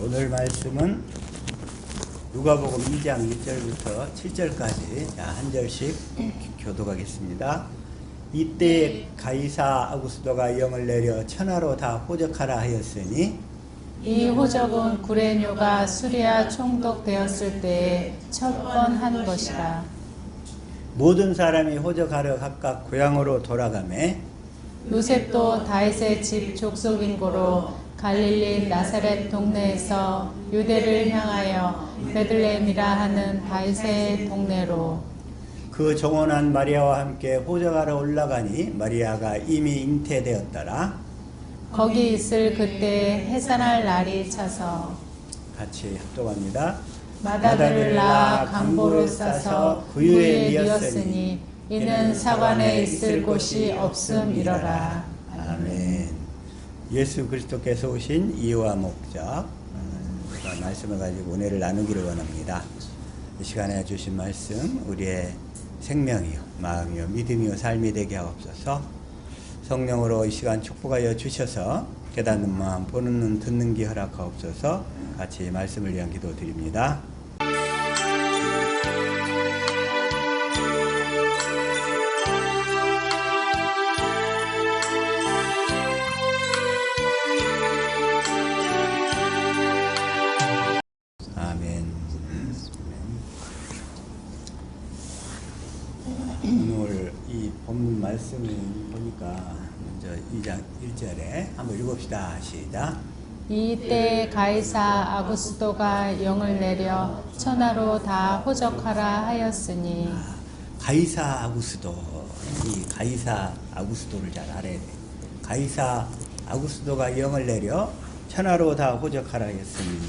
오늘 말씀은 누가복음 2장 1절부터 7절까지 한 절씩 교독하겠습니다. 이때 가이사 아구스도가 영을 내려 천하로 다 호적하라 하였으니 이 호적은 구레뇨가 수리아 총독되었을 때에 첫 번 한 것이라. 모든 사람이 호적하러 각각 고향으로 돌아가매 요셉도 다윗의 집 족속인 고로 갈릴리 나사렛 동네에서 유대를 향하여 베들레헴이라 하는 다윗의 동네로 그 정원한 마리아와 함께 호적하러 올라가니 마리아가 이미 잉태되었더라. 거기 있을 그때 해산할 날이 차서 같이 합독합니다. 마다들을 낳아 강보로 싸서 구유에 뉘었으니 이는 사관에 있을 곳이 없음이러라. 아멘. 예수 그리스도께서 오신 이유와 목적, 말씀을 가지고 은혜를 나누기를 원합니다. 이 시간에 주신 말씀 우리의 생명이요 마음이요 믿음이요 삶이 되게 하옵소서. 성령으로 이 시간 축복하여 주셔서 깨닫는 마음 보는 눈 듣는 귀 허락하옵소서. 같이 말씀을 위한 기도 드립니다. 오늘 이 본문 말씀을 보니까 먼저 2장 1절에 한번 읽읍시다. 시작. 이때 가이사 아구스도가 영을 내려 천하로 다 호적하라 하였으니 가이사 아구스도, 이 가이사 아구스도를 잘 알아야 돼. 가이사 아구스도가 영을 내려 천하로 다 호적하라 했으니,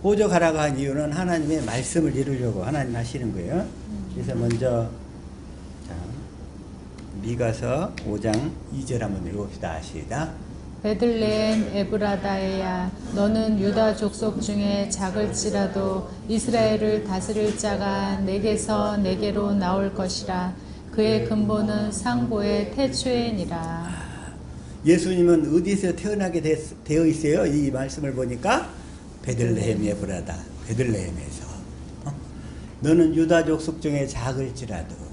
호적하라고 한 이유는 하나님의 말씀을 이루려고 하나님 하시는 거예요. 그래서 먼저 미가서 5장 2절 한번 읽읍시다. 시작. 베들레헴 에브라다에야 너는 유다 족속 중에 작을지라도 이스라엘을 다스릴 자가 내게서 내게로 나올 것이라. 그의 근본은 상고의 태초이니라. 예수님은 어디서 태어나게 되어 있어요? 이 말씀을 보니까 베들레헴 에브라다, 베들레헴에서. 너는 유다 족속 중에 작을지라도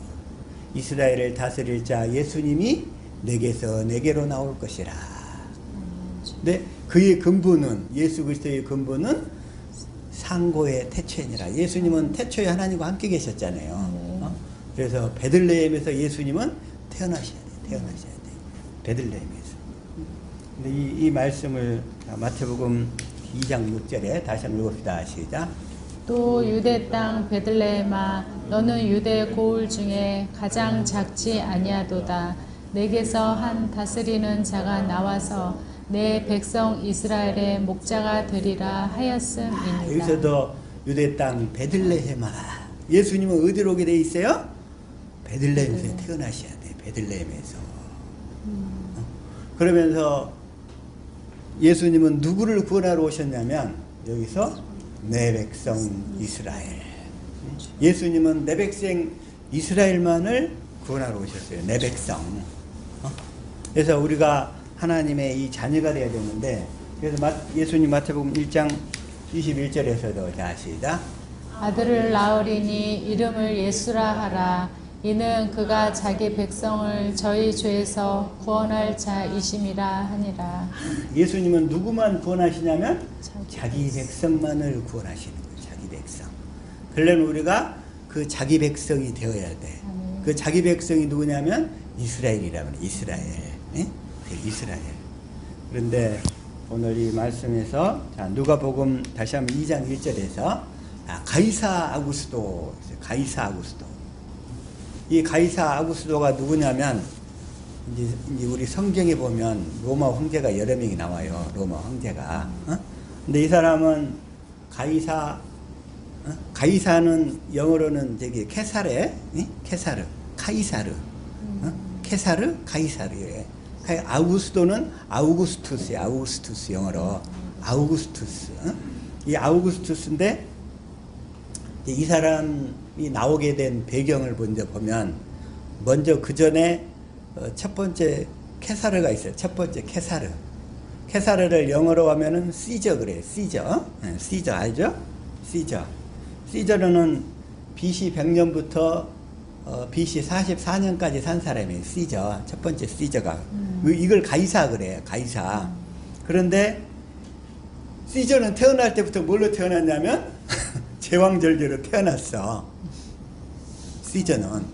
이스라엘을 다스릴 자 예수님이 내게서 내게로 나올 것이라. 근데 그의 근본은, 예수 그리스도의 근본은 상고의 태초이니라. 예수님은 태초에 하나님과 함께 계셨잖아요. 그래서 베들레헴에서 예수님은 태어나셔야 돼. 베들레헴에서. 근데 이 말씀을 마태복음 2장 6절에 다시 한번 읽읍시다. 시작. 또 유대 땅 베들레헴아 너는 유대 고을 중에 가장 작지 아니하도다. 내게서 한 다스리는 자가 나와서 내 백성 이스라엘의 목자가 되리라 하였음이니라. 여기서도 유대 땅 베들레헴아, 예수님은 어디로 오게 돼 있어요? 베들레헴에서 태어나셔야 돼. 베들레헴에서. 그러면서 예수님은 누구를 구원하러 오셨냐면 여기서 내 백성 이스라엘. 예수님은 내 백성 이스라엘만을 구원하러 오셨어요. 내 백성. 그래서 우리가 하나님의 이 자녀가 되어야 되는데, 그래서 예수님 마태복음 1장 21절에서도 자 시작. 아들을 낳으리니 이름을 예수라 하라. 이는 그가 자기 백성을 저희 죄에서 구원할 자이심이라 하니라. 예수님은 누구만 구원하시냐면 자기 백성만을 구원하시는 거예요. 자기 백성. 그러려면 우리가 그 자기 백성이 되어야 돼. 그 자기 백성이 누구냐면 이스라엘이라면 이스라엘. 네? 이스라엘. 그런데 오늘 이 말씀에서 누가복음 다시 한번 2장 1절에서 가이사 아구스도, 가이사 아구스도. 이 가이사 아구스도가 누구냐면 이제 우리 성경에 보면 로마 황제가 여러 명이 나와요. 로마 황제가. 근데 이 사람은 가이사는 영어로는 저기 케사레, 케사르, 카이사르, 케사르, 카이사르에. 아우구스도는 아우구스투스예요. 아우구스투스, 영어로 아우구스투스. 이 아우구스투스인데 이 사람이 나오게 된 배경을 먼저 보면, 먼저 그 전에 첫 번째 케사르가 있어요. 첫 번째 케사르. 케사르를 영어로 하면은 시저 그래요. 시저. 네, 시저 알죠? 시저. 시저는 BC 100년부터 BC 44년까지 산 사람이에요. 시저. 첫 번째 시저가. 이걸 가이사 그래요. 가이사. 그런데 시저는 태어날 때부터 뭘로 태어났냐면 제왕절개로 태어났어. 시저는.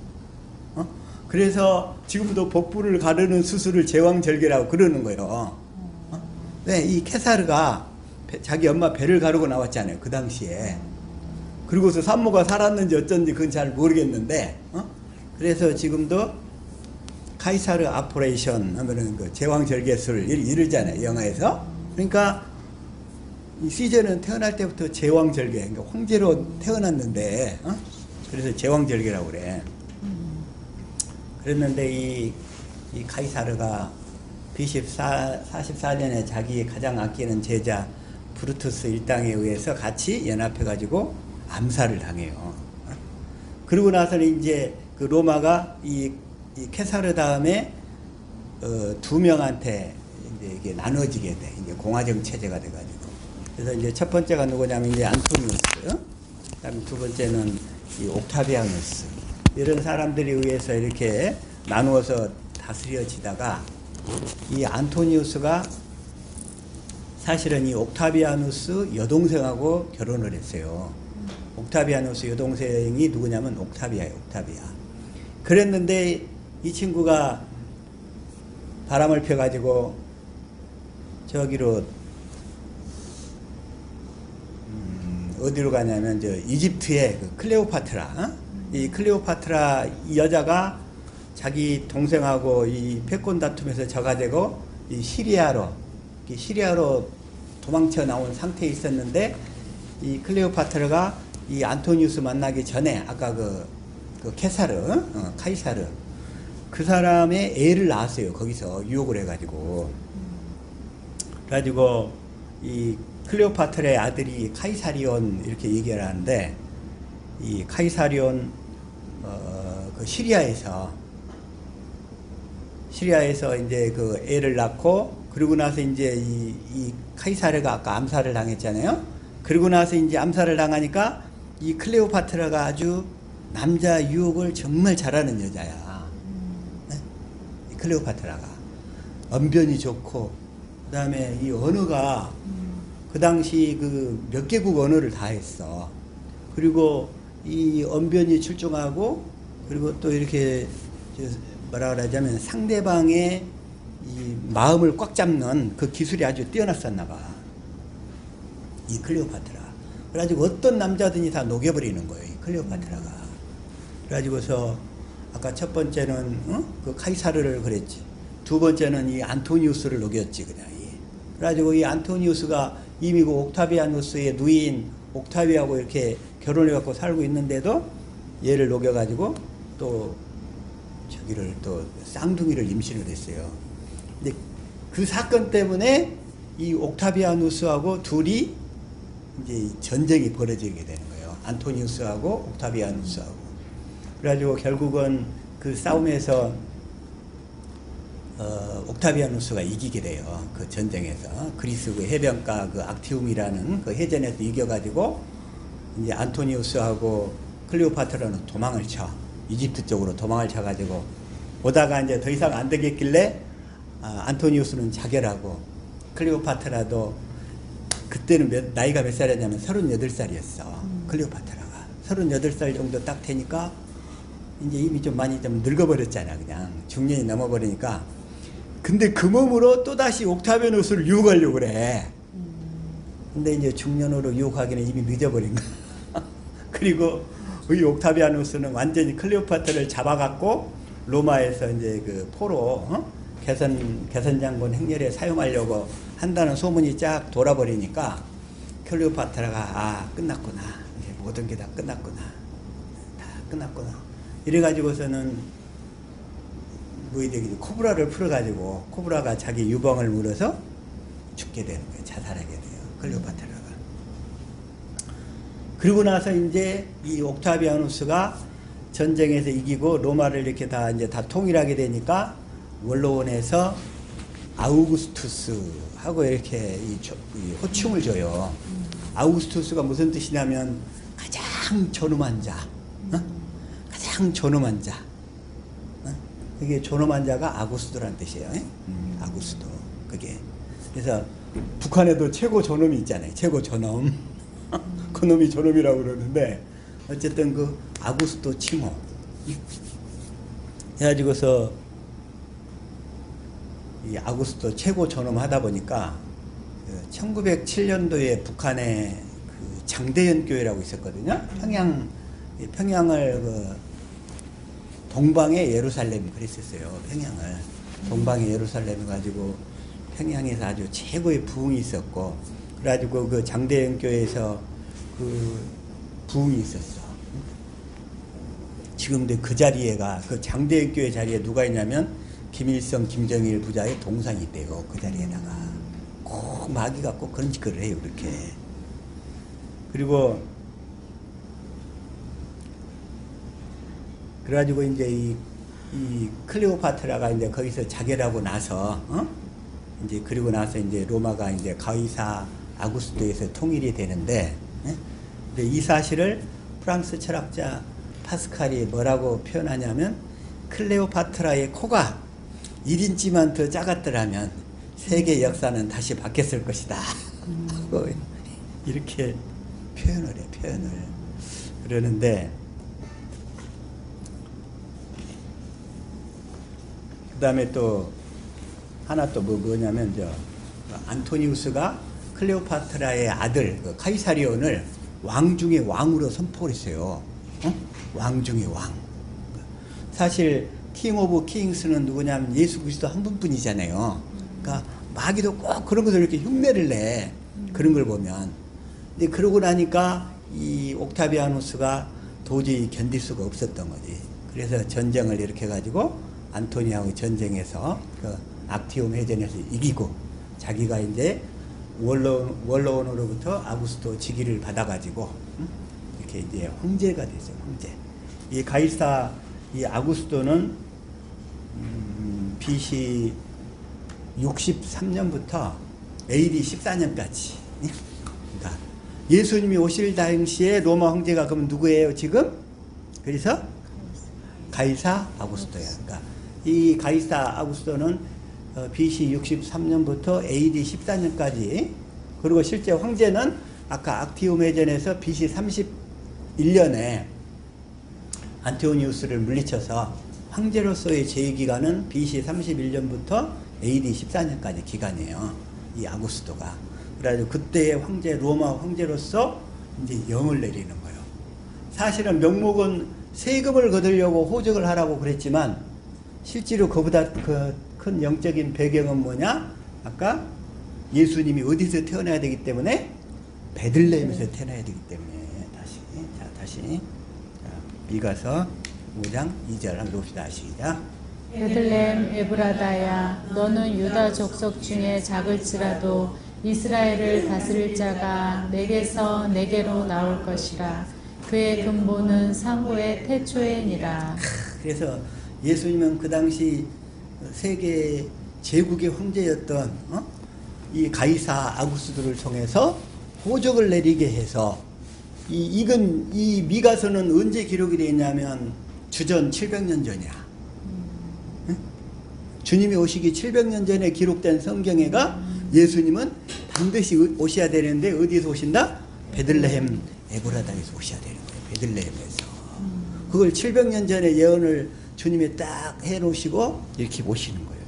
그래서 지금도 복부를 가르는 수술을 제왕절개라고 그러는 거예요. 네, 이 케사르가 자기 엄마 배를 가르고 나왔잖아요. 그 당시에. 그리고서 산모가 살았는지 어쩐지 그건 잘 모르겠는데, 그래서 지금도 카이사르 아포레이션 하면은 그 제왕절개술 이러잖아요. 영화에서. 그러니까 이 시저는 태어날 때부터 제왕절개, 그러니까 황제로 태어났는데, 그래서 제왕절개라고 그래. 그랬는데 이 카이사르가 BC 44년에 자기 가장 아끼는 제자 브루투스 일당에 의해서 같이 연합해가지고 암살을 당해요. 그러고 나서는 이제 그 로마가 이 케사르 다음에 두 명한테 이제 이게 나눠지게 돼. 이제 공화정 체제가 돼가지고. 그래서 이제 첫 번째가 누구냐면 이제 안토니우스, 그다음에 두 번째는 이 옥타비아누스. 이런 사람들에 의해서 이렇게 나누어서 다스려지다가 이 안토니우스가 사실은 이 옥타비아누스 여동생하고 결혼을 했어요. 옥타비아누스 여동생이 누구냐면 옥타비아예요. 옥타비아. 그랬는데 이 친구가 바람을 펴가지고 저기로 어디로 가냐면 저 이집트의 그 클레오파트라. 이 클레오파트라 이 여자가 자기 동생하고 이 패권 다툼에서 져가지고 이 시리아로 도망쳐 나온 상태에 있었는데 이 클레오파트라가 이 안토니우스 만나기 전에 아까 그 케사르, 카이사르 그 사람의 애를 낳았어요. 거기서 유혹을 해가지고. 그래가지고 이 클레오파트라의 아들이 카이사리온 이렇게 얘기를 하는데 이 카이사리온 그 시리아에서 이제 그 애를 낳고 그러고 나서 이제 이 카이사르가 아까 암살을 당했잖아요. 그러고 나서 이제 암살을 당하니까 이 클레오파트라가 아주 남자 유혹을 정말 잘하는 여자야. 네? 이 클레오파트라가 언변이 좋고 그다음에 이 언어가 그 당시 그 몇 개국 언어를 다 했어. 그리고 이 언변이 출중하고 그리고 또 이렇게 뭐라 그러자면 상대방의 이 마음을 꽉 잡는 그 기술이 아주 뛰어났었나 봐. 이 클레오파트라. 그래가지고 어떤 남자든지 다 녹여버리는 거예요. 이 클레오파트라가. 그래가지고서 아까 첫 번째는 그 카이사르를 그랬지. 두 번째는 이 안토니우스를 녹였지 그냥. 그래가지고 이 안토니우스가 이미 그 옥타비아누스의 누이인 옥타비아하고 이렇게 결혼해갖고 살고 있는데도 얘를 녹여가지고 또 저기를 또 쌍둥이를 임신을 했어요. 근데 그 사건 때문에 이 옥타비아누스하고 둘이 이제 전쟁이 벌어지게 되는 거예요. 안토니우스하고 옥타비아누스하고. 그래가지고 결국은 그 싸움에서 옥타비아누스가 이기게 돼요. 그 전쟁에서. 그리스 그 해변가 그 악티움이라는 그 해전에서 이겨가지고 이제 안토니우스하고 클레오파트라는 도망을 쳐. 이집트 쪽으로 도망을 쳐가지고 오다가 이제 더 이상 안 되겠길래 안토니우스는 자결하고 클레오파트라도 그때는 나이가 몇 살이었냐면 38살이었어. 클레오파트라가. 38살 정도 딱 되니까 이제 이미 좀 많이 좀 늙어버렸잖아. 그냥 중년이 넘어버리니까. 근데 그 몸으로 또다시 옥타비아누스를 유혹하려고 그래. 근데 이제 중년으로 유혹하기는 이미 늦어버린 거야. 그리고 이 옥타비아누스는 완전히 클레오파트라를 잡아갖고 로마에서 이제 그 포로 개선 장군 행렬에 사용하려고 한다는 소문이 쫙 돌아버리니까 클레오파트라가 끝났구나. 이제 모든 게 다 끝났구나. 다 끝났구나. 이래가지고서는 뭐이되기 코브라를 풀어가지고 코브라가 자기 유방을 물어서 죽게 되는 거예요. 자살하게 돼요. 클레오파트라가. 그리고 나서 이제 이 옥타비아누스가 전쟁에서 이기고 로마를 이렇게 다 통일하게 되니까 원로원에서 아우구스투스하고 이렇게 이 호칭을 줘요. 아우구스투스가 무슨 뜻이냐면 가장 존엄한 자, 가장 존엄한 자. 이게 존엄한 자가 아구스도라는 뜻이에요. 아구스도. 그게. 그래서 북한에도 최고 존엄이 있잖아요. 최고 존엄. 그 놈이 존엄이라고 그러는데 어쨌든 그 아구스도 칭호. 해가지고서 이 아구스도 최고 존엄하다 보니까 1907년도에 북한에 그 장대현 교회라고 있었거든요. 평양을 그 동방의 예루살렘 그랬었어요. 평양을 동방의 예루살렘 가지고 평양에서 아주 최고의 부흥이 있었고, 그래가지고 그 장대현 교회에서 그 부흥이 있었어. 지금도 그 자리에가 그 장대현 교회 자리에 누가 있냐면 김일성, 김정일 부자의 동상이 있대요. 그 자리에다가 꼭 마귀가 꼭 그런 짓거리를 해요. 그렇게. 그리고 그래가지고 이제 이 클레오파트라가 이제 거기서 자결하고 나서, 이제 그리고 나서 이제 로마가 이제 가이사 아구스토에서 통일이 되는데, 근데 이 사실을 프랑스 철학자 파스칼이 뭐라고 표현하냐면, 클레오파트라의 코가 1인치만 더 작았더라면 세계 역사는 다시 바뀌었을 것이다. 이렇게 표현을 해, 표현을. 그러는데, 그 다음에 또 하나 또 뭐냐면 안토니우스가 클레오파트라의 아들 그 카이사리온을 왕 중의 왕으로 선포를 했어요. 왕 중의 왕. 사실 킹 오브 킹스는 누구냐면 예수 그리스도 한 분뿐이잖아요. 그러니까 마귀도 꼭 그런 것을 이렇게 흉내를 내. 그런 걸 보면. 근데 그러고 나니까 이 옥타비아누스가 도저히 견딜 수가 없었던 거지. 그래서 전쟁을 이렇게 해가지고 안토니하고 전쟁에서 그 악티움 해전에서 이기고 자기가 이제 원로원으로부터 아구스토 직위를 받아가지고 이렇게 이제 황제가 됐어요. 황제. 이 가이사 이 아구스토는 BC 63년부터 AD 14년까지. 그러니까 예수님이 오실 당시에 로마 황제가 그럼 누구예요 지금? 그래서 가이사 아구스토야. 그러니까 이 가이사 아구스토는 BC 63년부터 AD 14년까지, 그리고 실제 황제는 아까 악티움 해전에서 BC 31년에 안토니우스를 물리쳐서 황제로서의 재위기간은 BC 31년부터 AD 14년까지 기간이에요. 이 아구스토가. 그래가지고 그때의 황제, 로마 황제로서 이제 영을 내리는 거예요. 사실은 명목은 세금을 거두려고 호적을 하라고 그랬지만 실제로 그보다 그 큰 영적인 배경은 뭐냐? 아까 예수님이 어디서 태어나야 되기 때문에 베들레헴에서 태어나야 되기 때문에 다시 미가서 5장 2절 한번 봅시다. 시작. 베들레헴 에브라다야, 너는 유다 족속 중에 작을지라도 이스라엘을 다스릴 자가 내게서 내게로 나올 것이라. 그의 근본은 상고의 태초에니라. 그래서 예수님은 그 당시 세계 제국의 황제였던 이 가이사 아구스도를 통해서 호적을 내리게 해서 이 미가서는 언제 기록이 되어 있냐면 주전 700년 전이야. 주님이 오시기 700년 전에 기록된 성경에가 예수님은 반드시 오셔야 되는데 어디에서 오신다? 베들레헴 에브라다에서 오셔야 되는 거예요. 베들레헴에서. 그걸 700년 전에 예언을 주님이 딱 해놓으시고 이렇게 오시는 거예요.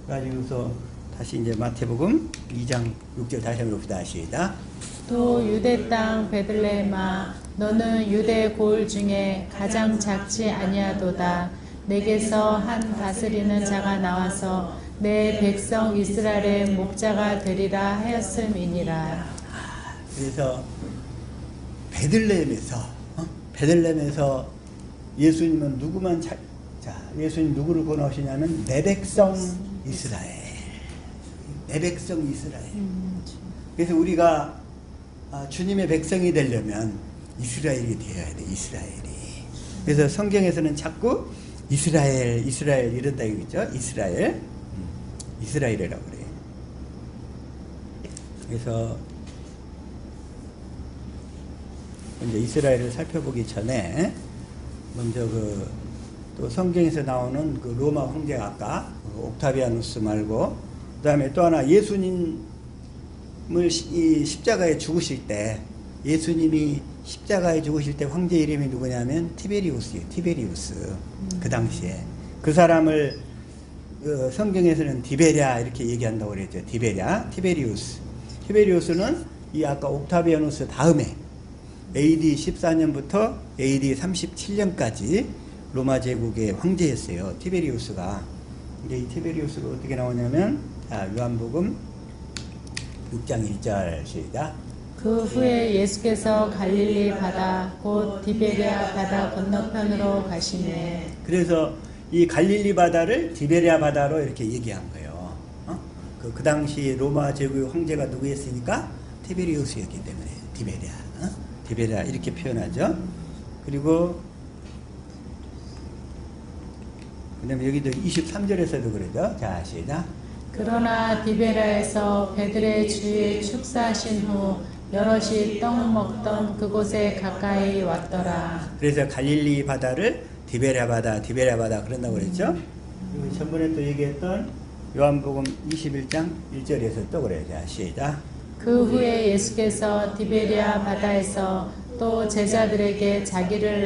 그래가지고서 다시 이제 마태복음 2장 6절 다시 한번 봅시다. 시작. 또 유대 땅 베들레헴아, 너는 유대 고을 중에 가장 작지 아니하도다. 내게서 한 다스리는 자가 나와서 내 백성 이스라엘의 목자가 되리라 하였음이니라. 그래서 베들레헴에서 예수님은 누구만 예수님 누구를 권하시냐면 내 백성 이스라엘. 내 백성 이스라엘. 그래서 우리가 주님의 백성이 되려면 이스라엘이 되어야 돼. 이스라엘이. 그래서 성경에서는 자꾸 이스라엘 이런다 이거죠. 이스라엘. 이스라엘이라고 그래요. 그래서 먼저 이스라엘을 살펴보기 전에 먼저 또 성경에서 나오는 그 로마 황제가 아까 옥타비아누스 말고 그 다음에 또 하나 예수님을 이 십자가에 죽으실 때 예수님이 십자가에 죽으실 때 황제 이름이 누구냐면 티베리우스예요. 티베리우스. 그 당시에 그 사람을 성경에서는 디베랴 이렇게 얘기한다고 그랬죠. 디베랴, 티베리우스. 티베리우스는 이 아까 옥타비아누스 다음에 AD 14년부터 AD 37년까지 로마 제국의 황제였어요. 티베리우스가. 이제 이 티베리우스가 어떻게 나오냐면 자, 요한복음 6장 1절 시작. 그 후에 예수께서 갈릴리 바다 곧 디베랴 바다 건너편으로 가시매. 그래서 이 갈릴리 바다를 디베랴 바다로 이렇게 얘기한 거예요. 그 당시 로마 제국의 황제가 누구였으니까 티베리우스였기 때문에 디베랴. 디베랴 이렇게 표현하죠. 그리고 그다음에 여기도 23절에서도 그러죠. 자, 시작. 그러나 디베랴에서 베드레 주의 축사하신 후 여럿이 떡 먹던 그곳에 가까이 왔더라. 그래서 갈릴리 바다를 디베랴 바다 그런다고 그랬죠. 그리고 전번에 또 얘기했던 요한복음 21장 1절에서 또 그래요. 자, 시작. 그 후에 예수께서 디베랴 바다에서 또 제자들에게 자기를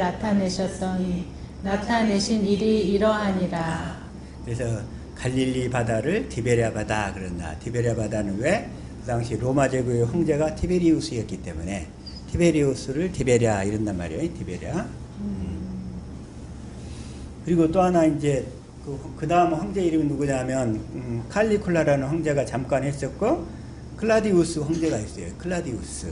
나타내신 일이 이러하니라. 그래서 갈릴리 바다를 디베랴 바다 그런다. 디베랴 바다는 왜? 그 당시 로마 제국의 황제가 티베리우스였기 때문에 티베리우스를 디베랴 이런단 말이에요. 디베랴. 그리고 또 하나 이제 그 다음 황제 이름이 누구냐면 칼리쿨라라는 황제가 잠깐 했었고 클라디우스 황제가 있어요. 클라디우스.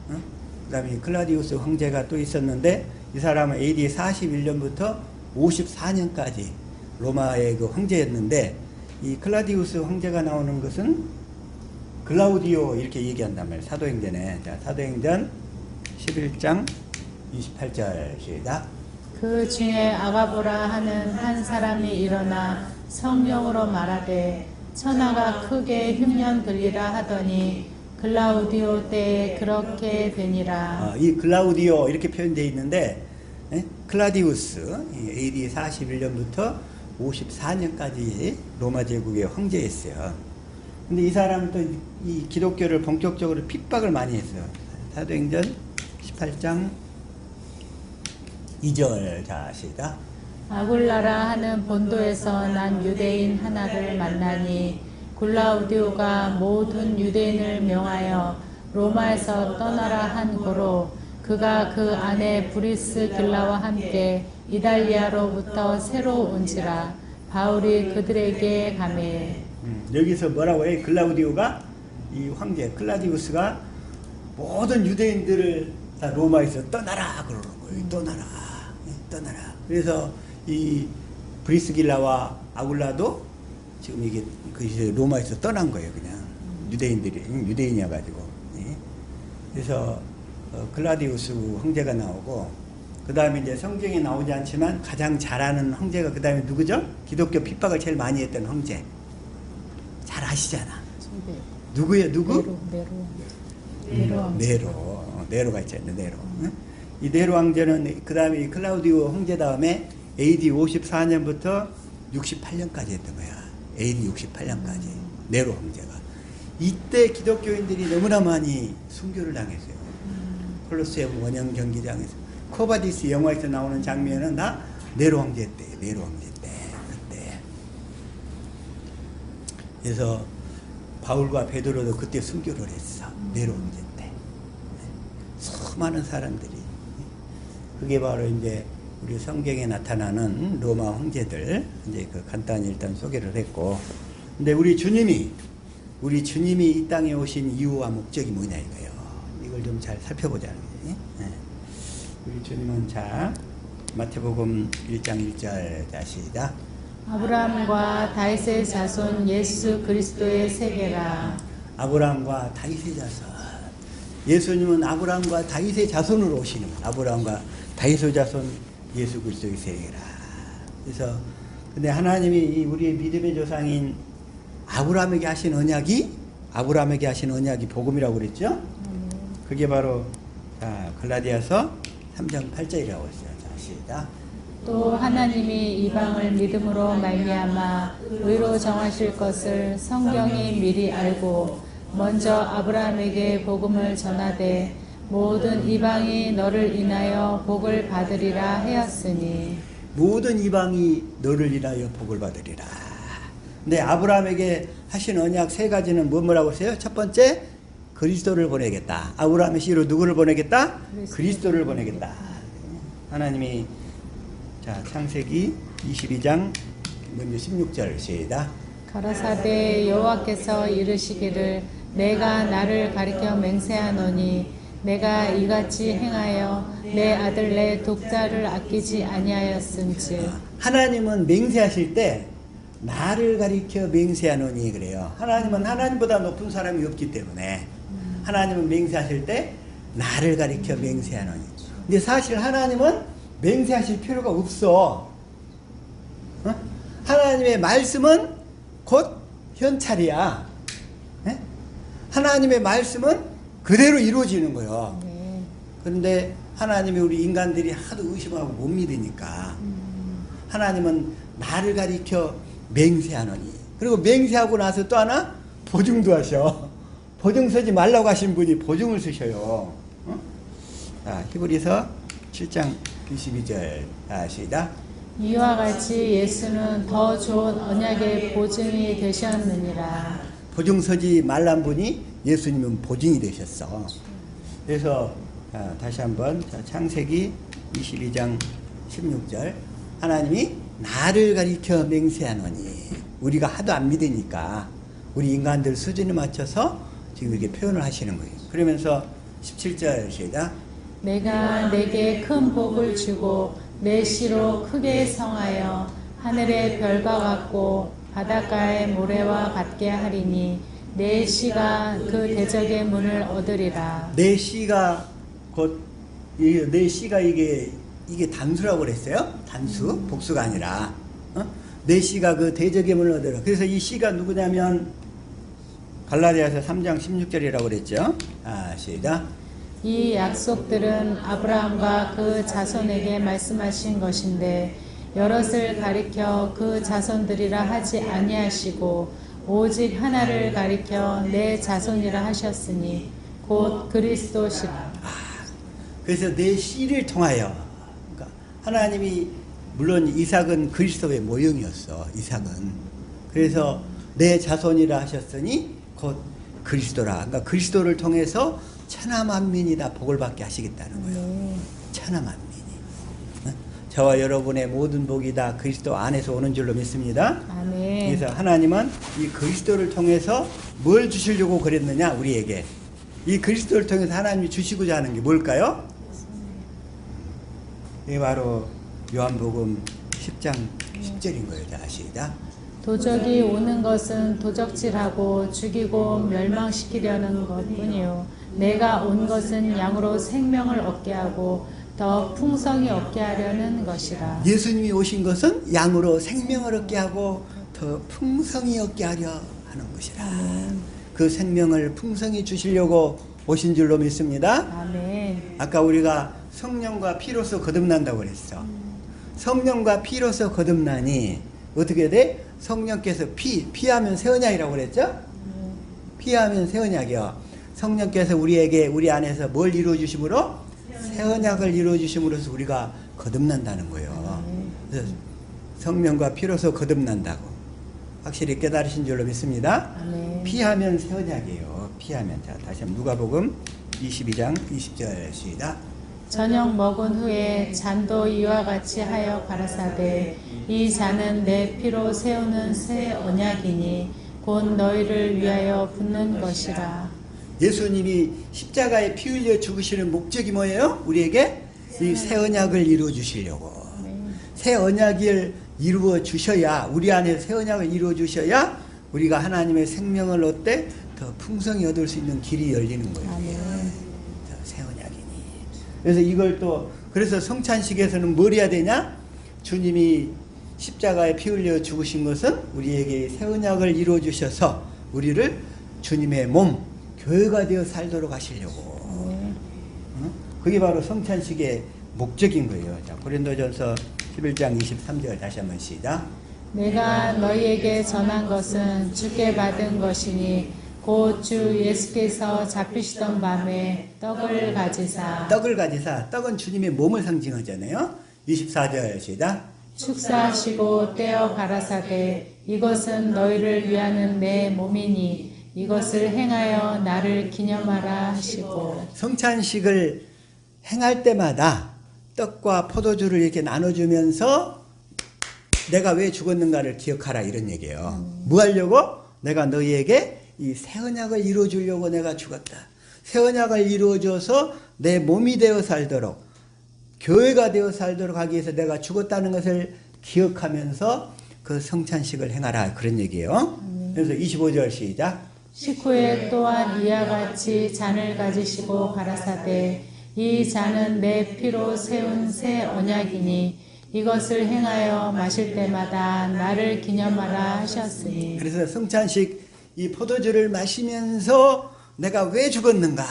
그 다음에 클라디우스 황제가 또 있었는데 이 사람은 AD 41년부터 54년까지 로마의 그 황제였는데 이 클라디우스 황제가 나오는 것은 글라우디오 이렇게 얘기한단 말이에요. 사도행전에. 자, 사도행전 11장 28절 시작. 그 중에 아가보라 하는 한 사람이 일어나 성령으로 말하되 천하가 크게 흉년 들리라 하더니 글라우디오 때에 그렇게 되니라. 이 글라우디오 이렇게 표현되어 있는데 클라디우스 AD 41년부터 54년까지 로마 제국의 황제였어요. 근데 이 사람은 또 이 기독교를 본격적으로 핍박을 많이 했어요. 사도행전 18장 2절 자 시작. 아굴라라 하는 본도에서 난 유대인 하나를 만나니 글라우디오가 모든 유대인을 명하여 로마에서 떠나라 한 고로 그가 그 아내 브리스길라와 함께 이달리아로부터 새로 온지라. 바울이 그들에게 가매. 여기서 뭐라고 해? 글라우디오가 이 황제 클라디우스가 모든 유대인들을 다 로마에서 떠나라 그러는 거예요. 떠나라. 그래서 이 브리스길라와 아굴라도 지금 이게 그 로마에서 떠난 거예요. 그냥 유대인이어가지고. 그래서 클라디우스 황제가 나오고 그 다음에 이제 성경에 나오지 않지만 가장 잘하는 황제가 그 다음에 누구죠? 기독교 핍박을 제일 많이 했던 황제. 잘 아시잖아. 누구예요? 누구? 네로가 있잖아요. 네로. 이 네로 황제는 그 다음에 이 클라우디오 황제 다음에 AD 54년부터 68년까지 했던 거야. AD 68년까지. 네로 황제가. 이때 기독교인들이 너무나 많이 순교를 당했어요. 콜로세움 원형 경기장에서. 코바디스 영화에서 나오는 장면은 다 네로 황제 때. 그때. 그래서 바울과 베드로도 그때 순교를 했어. 네로 황제 때. 수많은 사람들이. 그게 바로 이제 우리 성경에 나타나는 로마 황제들 이제 그 간단히 일단 소개를 했고, 근데 우리 주님이 이 땅에 오신 이유와 목적이 뭐냐 이거예요. 이걸 좀 잘 살펴보자는 거지. 우리 주님은 자 마태복음 1장 1절 다시다. 아브라함과 다윗의 자손 예수 그리스도의 세계라. 아브라함과 다윗의 자손. 예수님은 아브라함과 다윗의 자손으로 오시는 거예요. 아브라함과 다윗의 자손 예수 그리스도의 세계라. 그래서 근데 하나님이 우리의 믿음의 조상인 아브라함에게 하신 언약이 복음이라고 그랬죠? 그게 바로 갈라디아서 3장 8절이라고 했어요. 자, 시작. 또 하나님이 이방을 믿음으로 말미암아 의로 정하실 것을 성경이 미리 알고 먼저 아브라함에게 복음을 전하되 모든 이방이 너를 인하여 복을 받으리라 하였으니 모든 이방이 너를 인하여 복을 받으리라. 근데 아브라함에게 하신 언약 세 가지는 뭐라고 했어요? 첫 번째, 그리스도를 보내겠다. 아브라함의 씨로 누구를 보내겠다? 그리스도를 보내겠다. 하나님이 창세기 22장 먼저 16절 시작. 가라사대 여호와께서 이르시기를 내가 나를 가리켜 맹세하노니 내가 이같이 행하여 내 아들 내 독자를 아끼지 아니하였은즉. 하나님은 맹세하실 때 나를 가리켜 맹세하노니 그래요. 하나님은 하나님보다 높은 사람이 없기 때문에 하나님은 맹세하실 때 나를 가리켜 맹세하노니. 근데 사실 하나님은 맹세하실 필요가 없어. 하나님의 말씀은 곧 현찰이야. 하나님의 말씀은 그대로 이루어지는 거예요. 그런데 하나님이 우리 인간들이 하도 의심하고 못 믿으니까 하나님은 나를 가리켜 맹세하노니. 그리고 맹세하고 나서 또 하나 보증도 하셔. 보증 쓰지 말라고 하신 분이 보증을 쓰셔요. 자, 히브리서 7장 22절 시작. 이와 같이 예수는 더 좋은 언약의 보증이 되셨느니라. 보증 서지 말란 분이 예수님은 보증이 되셨어. 그래서 다시 한번 창세기 22장 16절 하나님이 나를 가리켜 맹세하노니. 우리가 하도 안 믿으니까 우리 인간들 수준에 맞춰서 지금 이렇게 표현을 하시는 거예요. 그러면서 17절 시작. 내가 내게 큰 복을 주고 내 씨로 크게 성하여 하늘의 별과 같고 바닷가의 모래와 같게 하리니 내 씨가 그 대적의 문을 얻으리라. 내 씨가 곧 내 씨가 이게 단수라고 그랬어요. 단수 복수가 아니라 내 씨가 그 대적의 문을 얻으라. 그래서 이 씨가 누구냐면 갈라디아서 3장 16절이라고 그랬죠. 시작. 이 약속들은 아브라함과 그 자손에게 말씀하신 것인데 여럿을 가리켜 그 자손들이라 하지 아니하시고 오직 하나를 가리켜 내 자손이라 하셨으니 곧 그리스도시라. 그래서 내 씨를 통하여, 그러니까 하나님이 물론 이삭은 그리스도의 모형이었어. 이삭은. 그래서 내 자손이라 하셨으니 곧 그리스도라. 그러니까 그리스도를 통해서 천하 만민이 다 복을 받게 하시겠다는 거예요. 천하 만민이. 저와 여러분의 모든 복이 다 그리스도 안에서 오는 줄로 믿습니다. 아멘. 그래서 하나님은 이 그리스도를 통해서 뭘 주시려고 그랬느냐 우리에게. 이 그리스도를 통해서 하나님이 주시고자 하는 게 뭘까요? 이게 바로 요한복음 10장 10절인 거예요. 자, 시작. 도적이 오는 것은 도적질하고 죽이고 멸망시키려는 것뿐이요 내가 온 것은 양으로 생명을 얻게 하고 더 풍성히 얻게 하려는 것이라. 예수님이 오신 것은 양으로 생명을 얻게 하고 더 풍성히 얻게 하려 하는 것이라. 그 생명을 풍성히 주시려고 오신 줄로 믿습니다. 아멘. 아까 우리가 성령과 피로서 거듭난다고 그랬어. 성령과 피로서 거듭나니 어떻게 돼? 성령께서 피하면 새 언약이라고 그랬죠? 피하면 새 언약이요. 성령께서 우리 안에서 뭘 이루어 주심으로? 새 언약을 이루어 주심으로써 우리가 거듭난다는 거예요. 그래서 성령과 피로서 거듭난다고 확실히 깨달으신 줄로 믿습니다. 아멘. 피하면 새 언약이에요. 피하면. 자, 다시 한번 누가복음 22장 20절 시작. 저녁 먹은 후에 잔도 이와 같이 하여 가라사대 이 잔은 내 피로 세우는 새 언약이니 곧 너희를 위하여 붓는 것이라. 예수님이 십자가에 피 흘려 죽으시는 목적이 뭐예요? 우리에게 이 새 언약을 이루어 주시려고. 새 언약을 이루어 주셔야, 우리 안에 새 언약을 이루어 주셔야 우리가 하나님의 생명을 얻되 더 풍성히 얻을 수 있는 길이 열리는 거예요. 새 언약이니. 그래서 이걸 또 그래서 성찬식에서는 뭘 해야 되냐? 주님이 십자가에 피 흘려 죽으신 것은 우리에게 새 언약을 이루어 주셔서 우리를 주님의 몸 교회가 되어 살도록 하시려고. 그게 바로 성찬식의 목적인 거예요. 자, 고린도전서 11장 23절 다시 한번 시작. 내가 너희에게 전한 것은 주께 받은 것이니 곧 주 예수께서 잡히시던 밤에 떡을 가지사 떡은 주님의 몸을 상징하잖아요. 24절 시작. 축사하시고 떼어 가라사대 이것은 너희를 위하는 내 몸이니 이것을 행하여 나를 기념하라 하시고. 성찬식을 행할 때마다 떡과 포도주를 이렇게 나눠주면서 내가 왜 죽었는가를 기억하라 이런 얘기예요. 뭐 하려고? 내가 너희에게 이 새 언약을 이루어주려고 내가 죽었다. 새 언약을 이루어줘서 내 몸이 되어 살도록 교회가 되어 살도록 하기 위해서 내가 죽었다는 것을 기억하면서 그 성찬식을 행하라 그런 얘기예요. 그래서 25절 시작. 식후에 또한 이와 같이 잔을 가지시고 가라사대 이 잔은 내 피로 세운 새 언약이니 이것을 행하여 마실 때마다 나를 기념하라 하셨으니. 그래서 성찬식 이 포도주를 마시면서 내가 왜 죽었는가?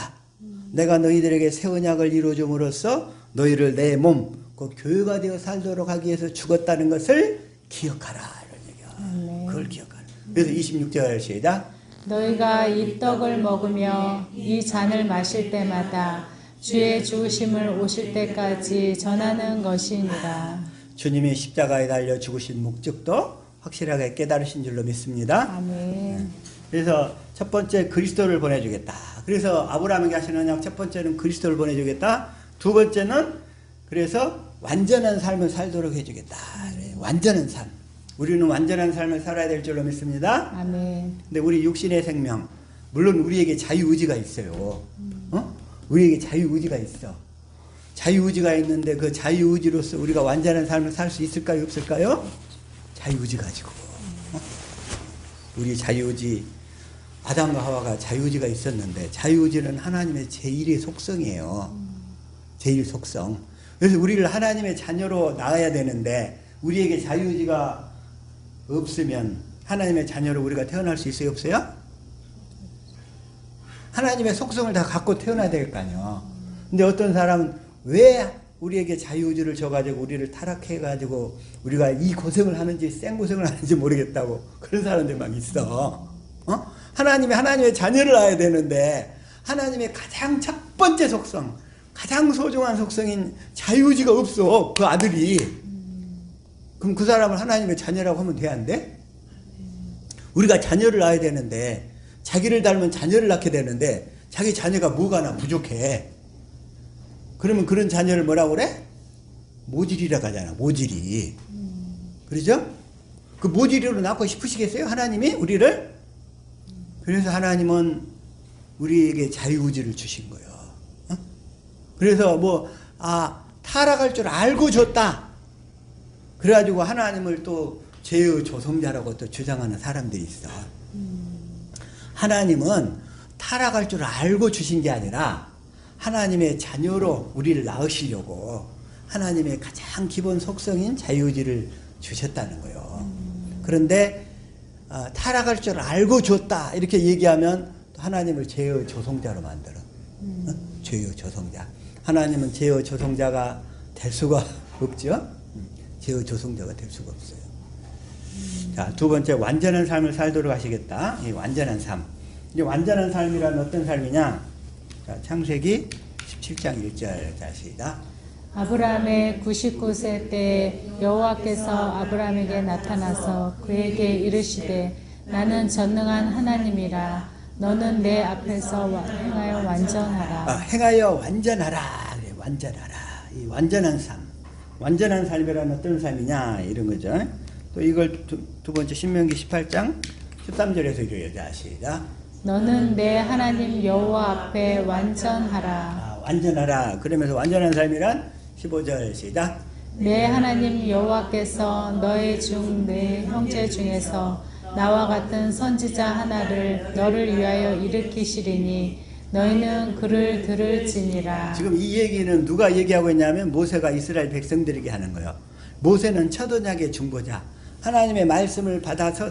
내가 너희들에게 새 언약을 이루어줌으로써 너희를 내 몸, 그 교회가 되어 살도록 하기 위해서 죽었다는 것을 기억하라 이런 얘기야. 그걸 기억하라. 그래서 26절 시작. 너희가 이 떡을 먹으며 이 잔을 마실 때마다 주의 죽으심을 오실 때까지 전하는 것이니라. 주님이 십자가에 달려 죽으신 목적도 확실하게 깨달으신 줄로 믿습니다. 아멘. 그래서 첫 번째 그리스도를 보내주겠다. 그래서 아브라함에게 하시는 언약 첫 번째는 그리스도를 보내주겠다. 두 번째는 그래서 완전한 삶을 살도록 해주겠다. 완전한 삶. 우리는 완전한 삶을 살아야 될 줄로 믿습니다. 아멘. 근데 우리 육신의 생명, 물론 우리에게 자유의지가 있어요. 우리에게 자유의지가 있어. 자유의지가 있는데 그 자유의지로서 우리가 완전한 삶을 살 수 있을까요? 없을까요? 자유의지 가지고. 우리 자유의지, 아담과 하와가 자유의지가 있었는데 자유의지는 하나님의 제1의 속성이에요. 제1 속성. 그래서 우리를 하나님의 자녀로 낳아야 되는데 우리에게 자유의지가 없으면 하나님의 자녀로 우리가 태어날 수 있어요? 없어요? 하나님의 속성을 다 갖고 태어나야 될 거 아니에요. 근데 어떤 사람은 왜 우리에게 자유의지를 줘가지고 우리를 타락해가지고 우리가 이 고생을 하는지 생고생을 하는지 모르겠다고 그런 사람들만 있어. 하나님의 자녀를 낳아야 되는데 하나님의 가장 첫 번째 속성, 가장 소중한 속성인 자유의지가 없어. 그 아들이. 그럼 그 사람을 하나님의 자녀라고 하면 돼, 안 돼? 우리가 자녀를 낳아야 되는데 자기를 닮은 자녀를 낳게 되는데 자기 자녀가 뭐가 나 부족해. 그러면 그런 자녀를 뭐라고 그래? 모질이라고 하잖아. 모질이. 그러죠? 그 모질이로 낳고 싶으시겠어요? 하나님이 우리를? 그래서 하나님은 우리에게 자유의지를 주신 거예요. 그래서 타락할 줄 알고 줬다. 그래가지고 하나님을 또 죄의 조성자라고 또 주장하는 사람들이 있어. 하나님은 타락할 줄 알고 주신 게 아니라 하나님의 자녀로 우리를 낳으시려고 하나님의 가장 기본 속성인 자유의지를 주셨다는 거예요. 그런데 타락할 줄 알고 줬다 이렇게 얘기하면 또 하나님을 죄의 조성자로 만들어. 죄의 조성자. 하나님은 죄의 조성자가 될 수가 없죠. 죄의 조성자가 될 수가 없어요. 자, 두 번째 완전한 삶을 살도록 하시겠다. 이 완전한 삶. 이제 완전한 삶이란 어떤 삶이냐? 자, 창세기 17장 1절 자시다. 아브라함의 99세 때 여호와께서 아브라함에게 나타나서 그에게 이르시되 나는 전능한 하나님이라 너는 내 앞에서 행하여 완전하라. 행하여 완전하라. 그래, 완전하라. 이 완전한 삶. 완전한 삶이란 어떤 삶이냐 이런 거죠. 또 이걸 두 번째 신명기 18장 13절에서 읽어야 시작. 너는 내 하나님 여호와 앞에 완전하라. 완전하라. 그러면서 완전한 삶이란 15절 시작. 내 하나님 여호와께서 너의 중 내 형제 중에서 나와 같은 선지자 하나를 너를 위하여 일으키시리니 너희는 그를 들을지니라. 지금 이 얘기는 누가 얘기하고 있냐면 모세가 이스라엘 백성들에게 하는 거예요. 모세는 첫 언약의 중보자. 하나님의 말씀을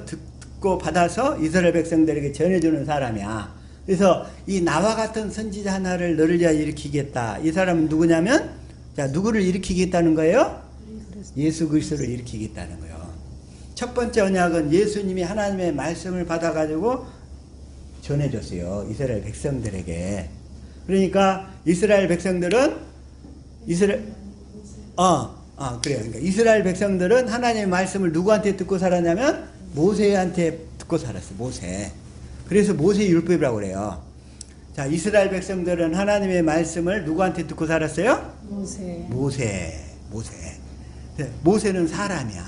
듣고 받아서 이스라엘 백성들에게 전해주는 사람이야. 그래서 이 나와 같은 선지자 하나를 너를 위하여 일으키겠다. 이 사람은 누구냐면, 자, 누구를 일으키겠다는 거예요? 예수 그리스도를 일으키겠다는 거예요. 첫 번째 언약은 예수님이 하나님의 말씀을 받아가지고 전해줬어요. 이스라엘 백성들에게. 그러니까 이스라엘 백성들은 그래요. 그러니까 이스라엘 백성들은 하나님의 말씀을 누구한테 듣고 살았냐면 모세한테 듣고 살았어. 모세. 그래서 모세 율법이라고 그래요. 자, 이스라엘 백성들은 하나님의 말씀을 누구한테 듣고 살았어요? 모세. 모세는 사람이야.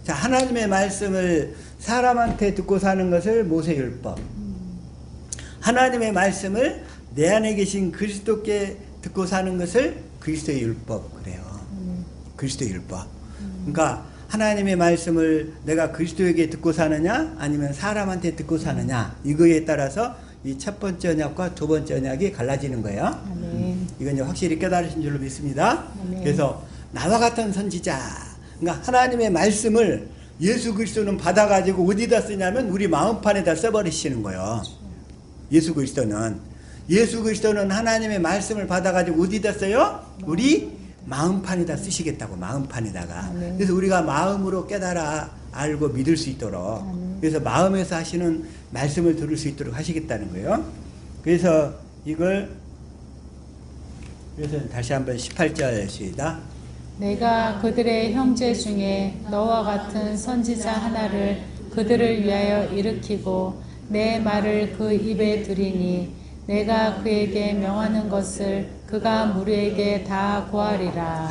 자, 하나님의 말씀을 사람한테 듣고 사는 것을 모세 율법. 하나님의 말씀을 내 안에 계신 그리스도께 듣고 사는 것을 그리스도의 율법 그래요. 그리스도의 율법. 그러니까 하나님의 말씀을 내가 그리스도에게 듣고 사느냐 아니면 사람한테 듣고 사느냐 이거에 따라서 이 첫 번째 언약과 두 번째 언약이 갈라지는 거예요. 아멘. 이건 이제 확실히 깨달으신 줄로 믿습니다. 아멘. 그래서 나와 같은 선지자, 그러니까 하나님의 말씀을 예수 그리스도는 받아가지고 어디다 쓰냐면 우리 마음판에다 써버리시는 거예요. 예수 그리스도는 하나님의 말씀을 받아가지고 어디다 써요? 우리 마음판에다 쓰시겠다고. 마음판에다가. 아멘. 그래서 우리가 마음으로 깨달아 알고 믿을 수 있도록. 아멘. 그래서 마음에서 하시는 말씀을 들을 수 있도록 하시겠다는 거예요. 그래서 다시 한번 18절 시작. 내가 그들의 형제 중에 너와 같은 선지자 하나를 그들을 위하여 일으키고 내 말을 그 입에 들이니 내가 그에게 명하는 것을 그가 무리에게 다 고하리라.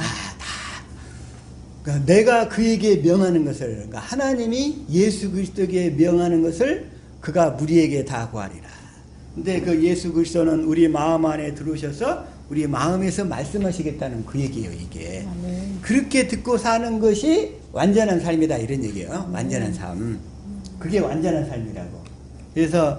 그러니까 내가 그에게 명하는 것을, 그러니까 하나님이 예수 그리스도에게 명하는 것을 그가 무리에게 다 고하리라. 근데 그 예수 그리스도는 우리 마음 안에 들어오셔서 우리 마음에서 말씀하시겠다는 그 얘기예요, 이게. 아멘. 그렇게 듣고 사는 것이 완전한 삶이다, 이런 얘기예요. 완전한 삶. 그게 완전한 삶이라고. 그래서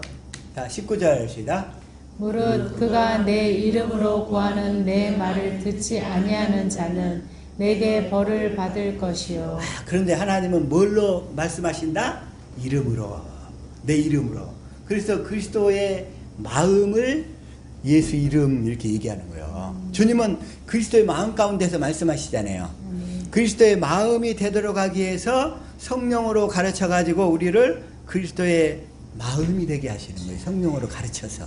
자, 19절 시작. 무릇 그가 내 이름으로 구하는 내 말을 듣지 아니하는 자는 내게 벌을 받을 것이요. 그런데 하나님은 뭘로 말씀하신다? 이름으로. 내 이름으로. 그래서 그리스도의 마음을 예수 이름 이렇게 얘기하는 거예요. 주님은 그리스도의 마음 가운데서 말씀하시잖아요. 그리스도의 마음이 되도록 하기 위해서 성령으로 가르쳐 가지고 우리를 그리스도의 마음이 되게 하시는 거예요. 성령으로 가르쳐서.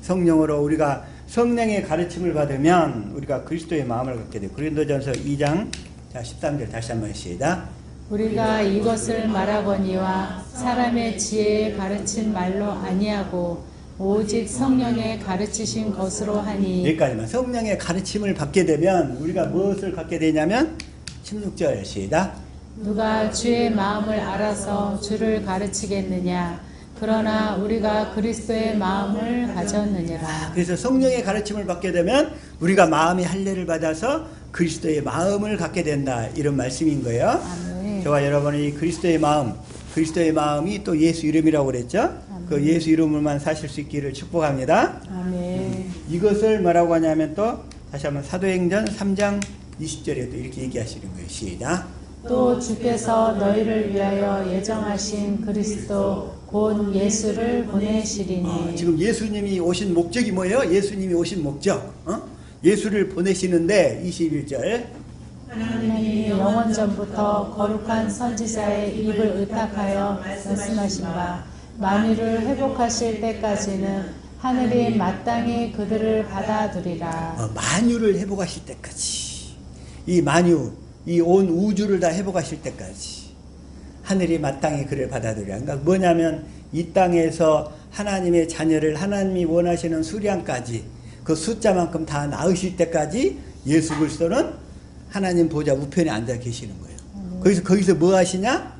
성령으로 우리가 성령의 가르침을 받으면 우리가 그리스도의 마음을 갖게 돼요. 고린도전서 2장 13절 다시 한번 시작. 우리가 이것을 말하거니와 사람의 지혜에 가르친 말로 아니하고 오직 성령의 가르치신 것으로 하니. 여기까지만. 성령의 가르침을 받게 되면 우리가 무엇을 갖게 되냐면 16절 시작. 누가 주의 마음을 알아서 주를 가르치겠느냐. 그러나 우리가 그리스도의 마음을 가졌느니라. 그래서 성령의 가르침을 받게 되면 우리가 마음의 할례를 받아서 그리스도의 마음을 갖게 된다, 이런 말씀인 거예요. 아멘. 저와 여러분이 그리스도의 마음이 또 예수 이름이라고 그랬죠. 아멘. 그 예수 이름으로만 사실 수 있기를 축복합니다. 아멘. 이것을 뭐라고 하냐면 또 다시 한번 사도행전 3장 20절에 또 이렇게 얘기하시는 거예요. 시작. 또 주께서 너희를 위하여 예정하신 그리스도 곧 예수를 보내시리니. 지금 예수님이 오신 목적이 뭐예요? 예수님이 오신 목적. 예수를 보내시는데 21절. 하나님이 영원전부터 거룩한 선지자의 입을 의탁하여 말씀하신 바 만유를 회복하실 때까지는 하늘이 마땅히 그들을 받아들이라. 만유를 회복하실 때까지. 이 만유, 이 온 우주를 다 회복하실 때까지 하늘이 마땅히 그를 받아들이라. 그러니까 뭐냐면 이 땅에서 하나님의 자녀를 하나님이 원하시는 수량까지 그 숫자만큼 다 낳으실 때까지 예수 그리스도는 하나님 보좌 우편에 앉아 계시는 거예요. 거기서 뭐 하시냐?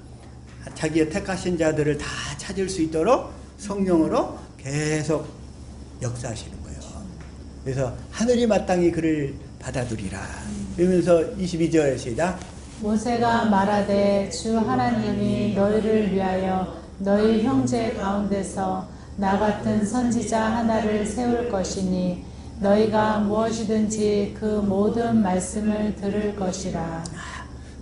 자기의 택하신 자들을 다 찾을 수 있도록 성령으로 계속 역사하시는 거예요. 그래서 하늘이 마땅히 그를 받아들이라. 그러면서 22절 시작. 모세가 말하되 주 하나님이 너희를 위하여 너희 형제 가운데서 나 같은 선지자 하나를 세울 것이니 너희가 무엇이든지 그 모든 말씀을 들을 것이라.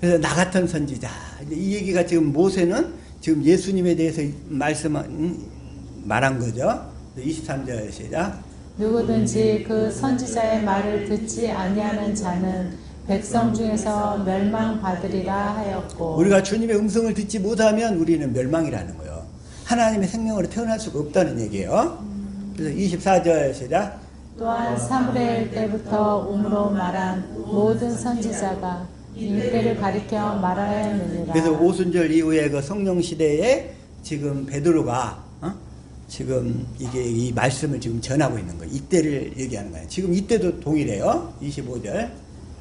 그래서 나 같은 선지자. 이제 이 얘기가 지금 모세는 지금 예수님에 대해서 말한 거죠. 23절 시작. 누구든지 그 선지자의 말을 듣지 아니하는 자는 백성 중에서 멸망받으리라 하였고 우리가 주님의 음성을 듣지 못하면 우리는 멸망이라는 거예요. 하나님의 생명으로 태어날 수가 없다는 얘기예요. 그래서 24절 시작. 또한 사무엘 때부터 우므로 말한 모든 선지자가 이때를 가리켜 말하였느니라. 그래서 오순절 이후에 그 성령 시대에 지금 베드로가 지금 이게 이 말씀을 지금 전하고 있는 거예요. 이때를 얘기하는 거예요. 지금 이때도 동일해요. 25절.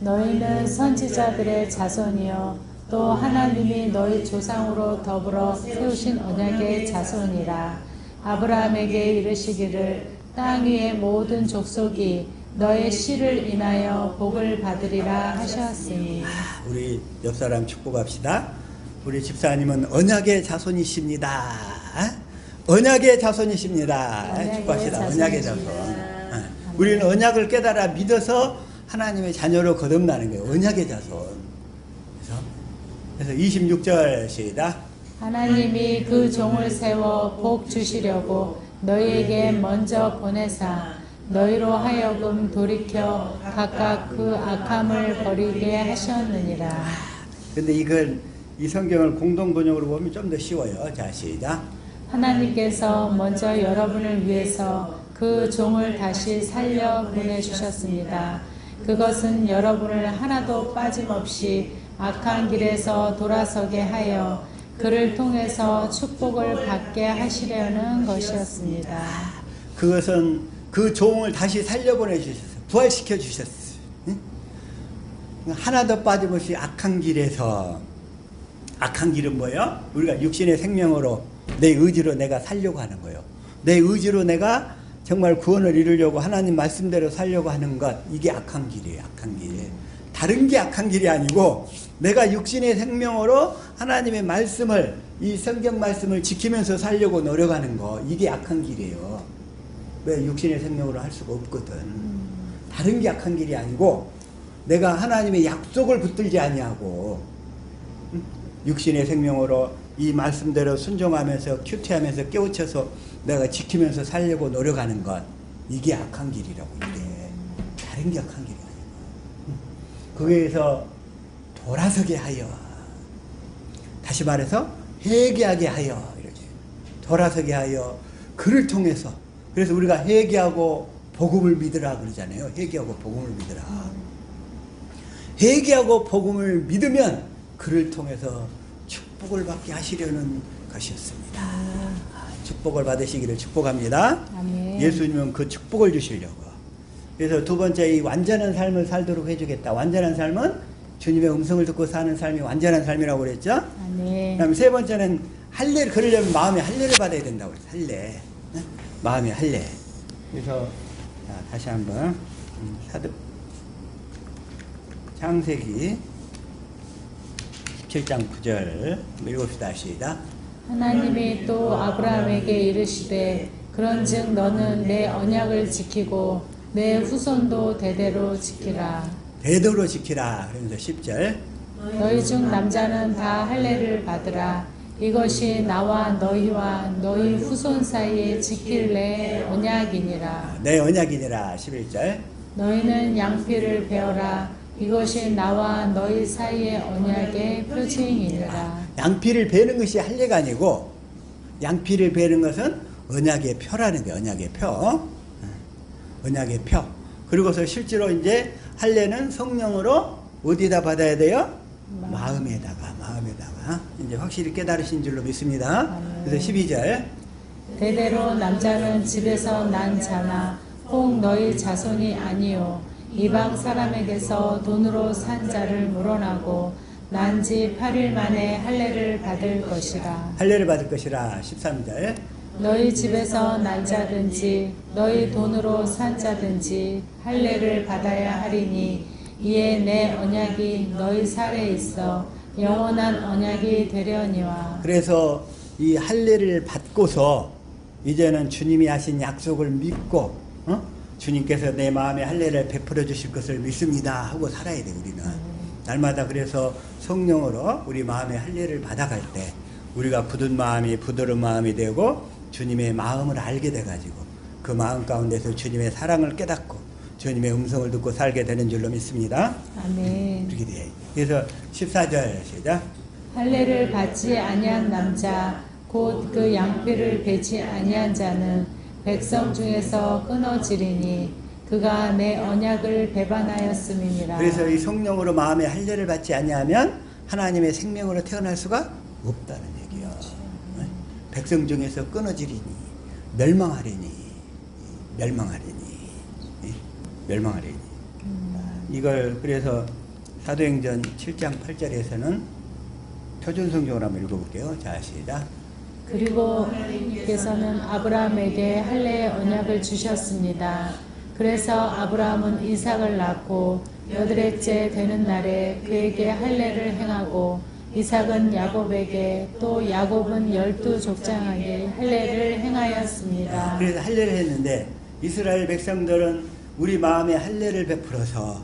너희는 선지자들의 자손이요 또 하나님이 너희 조상으로 더불어 세우신 언약의 자손이라. 아브라함에게 이르시기를 땅 위의 모든 족속이 너의 씨를 인하여 복을 받으리라 하셨으니. 우리 옆 사람 축복합시다. 우리 집사님은 언약의 자손이십니다. 언약의 자손이십니다. 언약의 축복합시다. 언약의 자손. 자손이십니다. 우리는 언약을 깨달아 믿어서 하나님의 자녀로 거듭나는 거예요. 언약의 자손. 그래서 26절 시작. 하나님이 그 종을 세워 복 주시려고 너희에게 먼저 보내사 너희로 하여금 돌이켜 각각 그 악함을 버리게 하셨느니라. 근데 이걸 이 성경을 공동 번역으로 보면 좀 더 쉬워요. 자, 시작. 하나님께서 먼저 여러분을 위해서 그 종을 다시 살려 보내주셨습니다. 그것은 여러분을 하나도 빠짐없이 악한 길에서 돌아서게 하여 그를 통해서 축복을 받게 하시려는 것이었습니다. 그것은 그 종을 다시 살려보내 주셨어요. 부활시켜 주셨어요. 응? 하나도 빠짐없이 악한 길에서, 악한 길은 뭐예요? 우리가 육신의 생명으로 내 의지로 내가 살려고 하는 거예요. 내 의지로 내가 정말 구원을 이루려고 하나님 말씀대로 살려고 하는 것, 이게 악한 길이에요. 악한 길. 다른 게 악한 길이 아니고 내가 육신의 생명으로 하나님의 말씀을, 이 성경 말씀을 지키면서 살려고 노력하는 거, 이게 악한 길이에요. 왜? 육신의 생명으로 할 수가 없거든. 다른 게 악한 길이 아니고 내가 하나님의 약속을 붙들지 아니하고 육신의 생명으로 이 말씀대로 순종하면서 큐티하면서 깨우쳐서 내가 지키면서 살려고 노력하는 것, 이게 악한 길이라고. 이게 다른 게 악한 길이 아니고 거기에서 돌아서게 하여, 다시 말해서 회개하게 하여, 이렇게 돌아서게 하여 그를 통해서. 그래서 우리가 회개하고 복음을 믿으라 그러잖아요. 회개하고 복음을 믿으라. 회개하고 복음을 믿으면 그를 통해서 축복을 받게 하시려는 것이었습니다. 축복을 받으시기를 축복합니다. 아멘. 예수님은 그 축복을 주시려고. 그래서 두 번째, 이 완전한 삶을 살도록 해주겠다. 완전한 삶은 주님의 음성을 듣고 사는 삶이 완전한 삶이라고 그랬죠. 아멘. 그다음 세 번째는 할례를, 그러려면 마음에 할례를 받아야 된다고 그랬어요. 할례. 마음에 할례. 그래서 자, 다시 한번 창세기 17장 9절 읽읍시다. 시작. 하나님이 또 아브라함에게 이르시되 그런즉 너는 내 언약을 지키고 내 후손도 대대로 지키라. 대대로 지키라. 그러면서 10절. 너희 중 남자는 다 할례를 받으라. 이것이 나와 너희와 너희 후손 사이에 지킬 내 언약이니라. 내 언약이니라. 11절. 너희는 양피를 베어라. 이것이 나와 너희 사이의 언약의 표징이니라. 양피를 베는 것이 할례가 아니고 양피를 베는 것은 언약의 표라는 게, 언약의 표. 언약의 표. 그리고서 실제로 이제 할례는 성령으로 어디다 받아야 돼요? 마음에다가 이제 확실히 깨달으신 줄로 믿습니다. 그래서 12절. 대대로 남자는 집에서 난 자나 혹 너희 자손이 아니요 이방 사람에게서 돈으로 산 자를 물어나고 난 지 8일 만에 할례를 받을 것이라. 할례를 받을 것이라. 13절. 너희 집에서 난 자든지 너희 돈으로 산 자든지 할례를 받아야 하리니 이에 내 언약이 너희 살에 있어 영원한 언약이 되려니와. 그래서 이 할례를 받고서 이제는 주님이 하신 약속을 믿고 주님께서 내 마음에 할례를 베풀어 주실 것을 믿습니다 하고 살아야 돼. 우리는 날마다 그래서 성령으로 우리 마음의 할례를 받아갈 때 우리가 굳은 마음이 부드러운 마음이 되고 주님의 마음을 알게 돼가지고 그 마음 가운데서 주님의 사랑을 깨닫고 주님의 음성을 듣고 살게 되는 줄로 믿습니다. 아멘. 그렇게 돼. 그래서 14절 시작. 할례를 받지 아니한 남자 곧 그 양피를 베지 아니한 자는 백성 중에서 끊어지리니 그가 내 언약을 배반하였음이니라. 그래서 이 성령으로 마음의 할례를 받지 아니하면 하나님의 생명으로 태어날 수가 없다는 얘기야. 백성 중에서 끊어지리니 멸망하리니 이걸 그래서 사도행전 7장 8절에서는 표준성경으로 한번 읽어볼게요. 자, 시작. 그리고 하나님께서는 아브라함에게 할례의 언약을 주셨습니다. 그래서 아브라함은 이삭을 낳고 여드렛째 되는 날에 그에게 할례를 행하고 이삭은 야곱에게 또 야곱은 12족장에게 할례를 행하였습니다. 그래서 할례를 했는데 이스라엘 백성들은 우리 마음에 할례를 베풀어서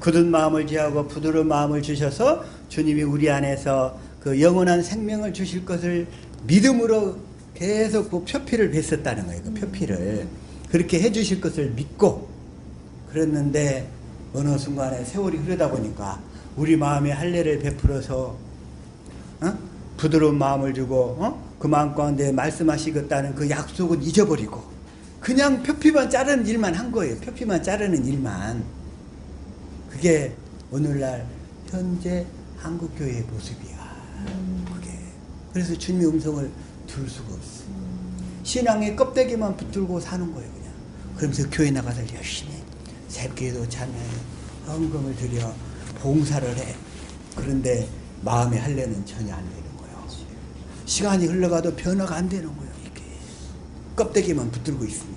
굳은 마음을 지하고 부드러운 마음을 주셔서 주님이 우리 안에서 그 영원한 생명을 주실 것을 믿음으로 계속 그 표피를 뱉었다는 거예요. 그 표피를 그렇게 해주실 것을 믿고 그랬는데 어느 순간에 세월이 흐르다 보니까 우리 마음에 할례를 베풀어서 부드러운 마음을 주고 그 마음 가운데 말씀하시겠다는 그 약속은 잊어버리고 그냥 표피만 자르는 일만 한 거예요. 표피만 자르는 일만. 그게 오늘날 현재 한국교회의 모습이야. 그게. 그래서 주님의 음성을 들을 수가 없어. 신앙의 껍데기만 붙들고 사는 거예요. 그냥. 그러면서 교회 나가서 열심히 새끼도 참여해 헌금을 드려 봉사를 해. 그런데 마음의 할례는 전혀 안 되는 거예요. 시간이 흘러가도 변화가 안 되는 거예요. 이게 껍데기만 붙들고 있으니까.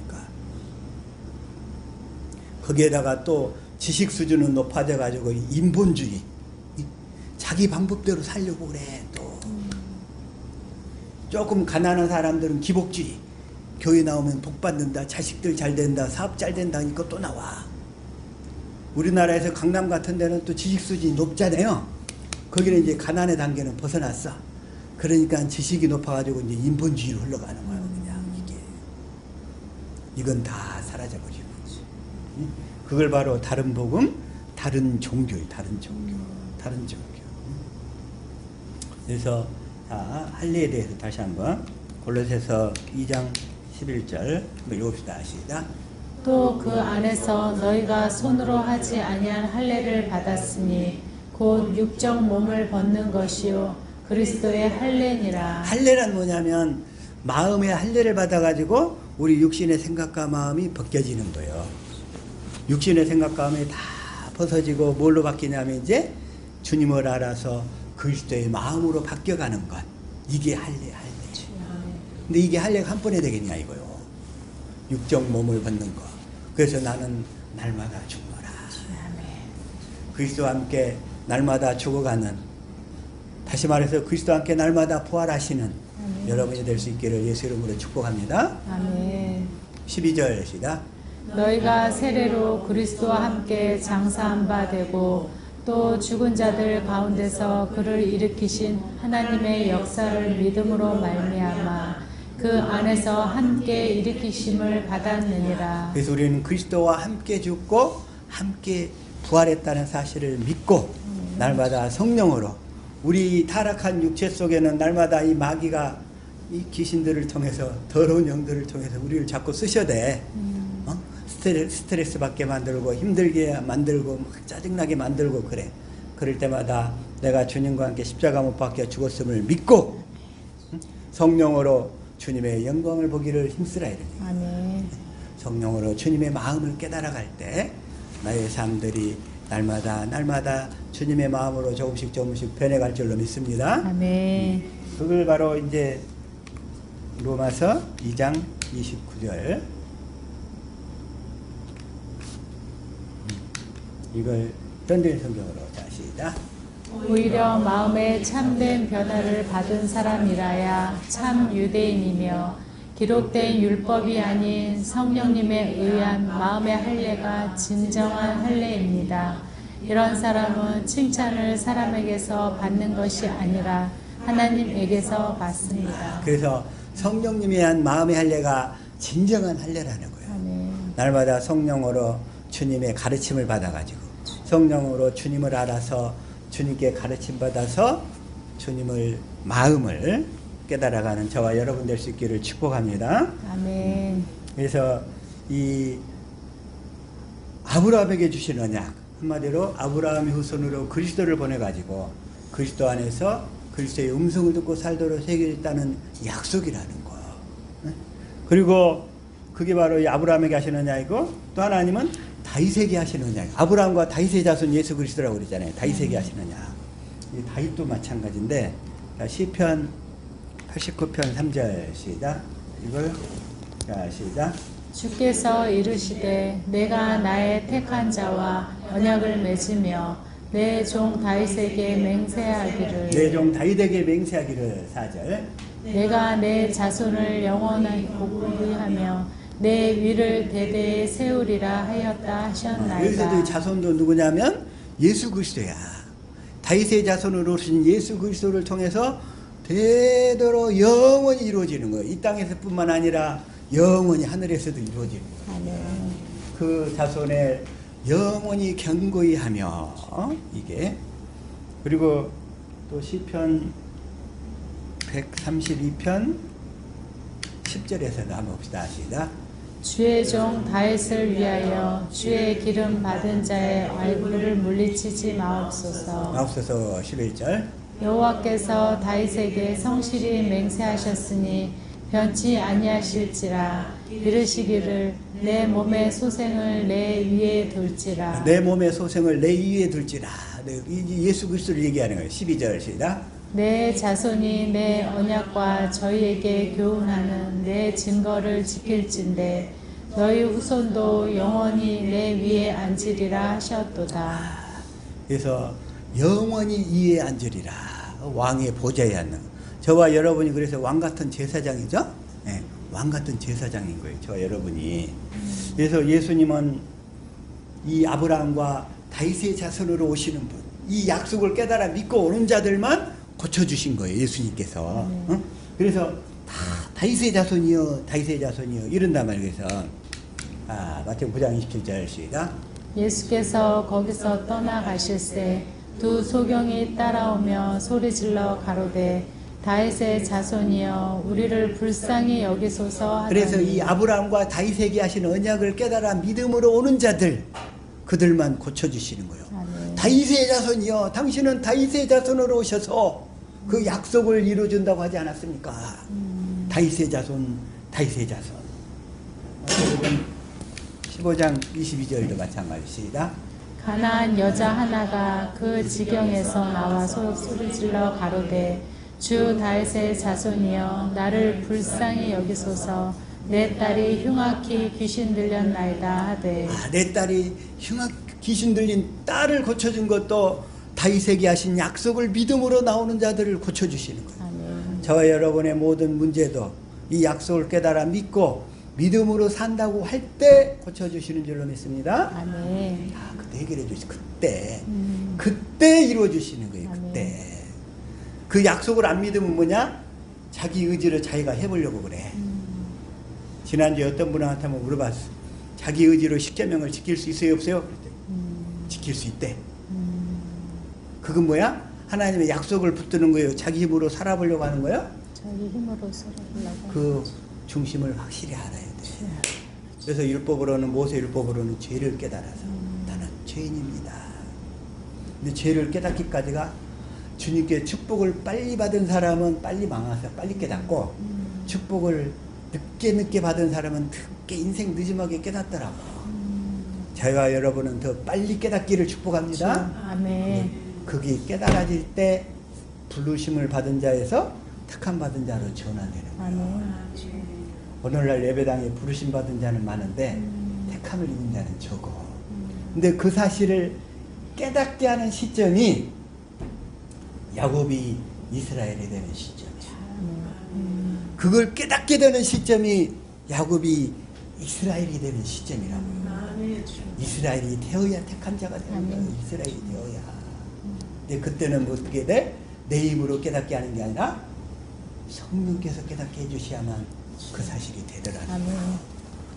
거기에다가 또 지식 수준은 높아져 가지고 인본주의, 자기 방법대로 살려고 그래. 또 조금 가난한 사람들은 기복주의. 교회 나오면 복 받는다, 자식들 잘 된다, 사업 잘 된다 하니까 또 나와. 우리나라에서 강남 같은 데는 또 지식 수준이 높잖아요. 거기는 이제 가난의 단계는 벗어났어. 그러니까 지식이 높아가지고 이제 인본주의로 흘러가는 거야. 그냥 이게. 이건 다 사라져버리고. 그걸 바로 다른 복음, 다른 종교예요. 다른 종교. 그래서 할례에 대해서 다시 한번 골로새서 2장 11절 읽읍시다. 시작. 또 그 안에서 너희가 손으로 하지 아니한 할례를 받았으니 곧 육적 몸을 벗는 것이요 그리스도의 할례니라. 할례란 뭐냐면 마음의 할례를 받아가지고 우리 육신의 생각과 마음이 벗겨지는 거예요. 육신의 생각과 마음이 다 벗어지고 뭘로 바뀌냐면 이제 주님을 알아서 그리스도의 마음으로 바뀌어가는 것. 이게 할례. 근데 이게 할례가 한 번에 되겠냐 이거요. 육적 몸을 벗는 거. 그래서 나는 날마다 죽노라. 그리스도와 함께 날마다 죽어가는, 다시 말해서 그리스도와 함께 날마다 부활하시는 여러분이 될 수 있기를 예수 이름으로 축복합니다. 아멘. 12절 시작. 너희가 세례로 그리스도와 함께 장사한 바 되고 또 죽은 자들 가운데서 그를 일으키신 하나님의 역사를 믿음으로 말미암아 그 안에서 함께 일으키심을 받았느니라. 그래서 우리는 그리스도와 함께 죽고 함께 부활했다는 사실을 믿고 날마다 성령으로 우리 타락한 육체 속에는 날마다 이 마귀가 이 귀신들을 통해서 더러운 영들을 통해서 우리를 자꾸 쓰셔대. 스트레스 받게 만들고 힘들게 만들고 짜증나게 만들고 그래. 그럴 때마다 내가 주님과 함께 십자가 못 박혀 죽었음을 믿고 성령으로 주님의 영광을 보기를 힘쓰라 이러니. 아멘. 성령으로 주님의 마음을 깨달아갈 때 나의 삶들이 날마다 주님의 마음으로 조금씩 변해갈 줄로 믿습니다. 아멘. 그걸 바로 이제 로마서 2장 29절 이걸 던진 성경으로 다시 시작. 오히려 마음에 참된 변화를 받은 사람이라야 참 유대인이며 기록된 율법이 아닌 성령님에 의한 마음의 할례가 진정한 할례입니다. 이런 사람은 칭찬을 사람에게서 받는 것이 아니라 하나님에게서 받습니다. 그래서 성령님이 한 마음의 할례가 진정한 할례라는 거예요. 아멘. 날마다 성령으로 주님의 가르침을 받아가지고 성령으로 주님을 알아서 주님께 가르침 받아서 주님을 마음을 깨달아가는 저와 여러분 될 수 있기를 축복합니다. 아멘. 그래서 이 아브라함에게 주신 언약, 한마디로 아브라함의 후손으로 그리스도를 보내가지고 그리스도 안에서 그리스도의 음성을 듣고 살도록 새겼다는 약속이라는 거. 그리고 그게 바로 이 아브라함에게 하신 언약이고, 또 하나님은 다윗에게 하신 언약. 아브라함과 다윗의 자손 예수 그리스도라고 그러잖아요. 다윗에게 하신 언약. 이 다윗도 마찬가지인데, 자, 시편 89편 3절 시작. 이걸 자, 시작. 주께서 이르시되 내가 나의 택한 자와 언약을 맺으며 내 종 다윗에게 맹세하기를 내 종 다윗에게 맹세하기를 4절. 내가 내 자손을 영원히 복구하며 내 위를 대대에 세우리라 하였다 하셨나이다. 여기서도 자손도 누구냐면 예수 그리스도야. 다윗의 자손으로 오신 예수 그리스도를 통해서 대대로 영원히 이루어지는 거예요. 이 땅에서뿐만 아니라 영원히 하늘에서도 이루어지는 거예요. 아멘. 그 자손을 영원히 견고히 하며 이게. 그리고 또 시편 132편 10절에서도 한번 봅시다. 시작. 주의 종 다윗을 위하여 주의 기름 받은 자의 얼굴을 물리치지 마옵소서. 마옵소서 11절. 여호와께서 다윗에게 성실히 맹세하셨으니 변치 아니하실지라. 이르시기를 내 몸의 소생을 내 위에 둘지라. 내 몸의 소생을 내 위에 둘지라. 예수 그리스도를 얘기하는 거예요. 12절 시작. 내 자손이 내 언약과 저희에게 교훈하는 내 증거를 지킬진대 너희 후손도 영원히 내 위에 앉으리라 하셨도다. 그래서 영원히 위에 앉으리라. 왕의 보좌에 앉는. 저와 여러분이 그래서 왕 같은 제사장이죠. 네, 왕 같은 제사장인 거예요. 저와 여러분이. 그래서 예수님은 이 아브라함과 다윗의 자손으로 오시는 분, 이 약속을 깨달아 믿고 오는 자들만 고쳐주신 거예요. 예수님께서. 응? 그래서 다 다윗의 자손이요, 다윗의 자손이요 이런단 말이에요. 그래서 마태복음 9장 27절 시작. 예수께서 거기서 떠나가실새 두 소경이 따라오며 소리질러 가로되 다윗의 자손이여 우리를 불쌍히 여기소서 하더니. 그래서 이 아브라함과 다윗에게 하신 언약을 깨달아 믿음으로 오는 자들, 그들만 고쳐주시는 거예요. 아멘. 다윗의 자손이여, 당신은 다윗의 자손으로 오셔서 그 약속을 이루어준다고 하지 않았습니까? 다윗의 자손, 다윗의 자손. 15장 22절도 마찬가지입니다. 가나안 여자 하나가 그 지경에서 나와서 소리질러 가로되 주 다윗의 자손이여 나를 불쌍히 여기소서. 내 딸이 흉악히 귀신 들렸나이다 하되. 내 딸이 귀신 들린 딸을 고쳐준 것도 다윗에게 하신 약속을 믿음으로 나오는 자들을 고쳐주시는 거예요. 아멘. 저와 여러분의 모든 문제도 이 약속을 깨달아 믿고 믿음으로 산다고 할 때 고쳐주시는 줄로 믿습니다. 아멘. 그때 해결해 주시. 그때 이루어 주시는 거예요. 아멘. 그때. 그 약속을 안 믿으면 뭐냐? 자기 의지로 자기가 해보려고 그래. 지난주에 어떤 분한테 한번 물어봤어. 자기 의지로 십계명을 지킬 수 있어요, 없어요? 그랬더니 지킬 수 있대. 그건 뭐야? 하나님의 약속을 붙드는 거예요. 자기 힘으로 살아보려고 하는 거예요? 자기 힘으로 살아보려고. 그 중심을 확실히 알아야 돼. 그래서 율법으로는, 모세 율법으로는 죄를 깨달아서 나는 죄인입니다. 근데 죄를 깨닫기까지가 주님께 축복을 빨리 받은 사람은 빨리 망해서 빨리 깨닫고 축복을 늦게 받은 사람은 늦게 인생 늦음하게 깨닫더라고. 저희와 여러분은 더 빨리 깨닫기를 축복합니다. 아멘. 그게 깨달아질 때 부르심을 받은 자에서 택함 받은 자로 전환되는 거예요. 아멘. 오늘날 예배당에 부르심 받은 자는 많은데 택함을 입은 자는 적어. 근데 그 사실을 깨닫게 하는 시점이 야곱이 이스라엘이 되는 시점이야. 그걸 깨닫게 되는 시점이 야곱이 이스라엘이 되는 시점이라고요. 이스라엘이 되어야 택한 자가 되는 거예요. 이스라엘이 되어야. 근데 그때는 뭐 어떻게 돼? 내 힘으로 깨닫게 하는 게 아니라 성령께서 깨닫게 해주셔야만 그 사실이 되더라는 거예요.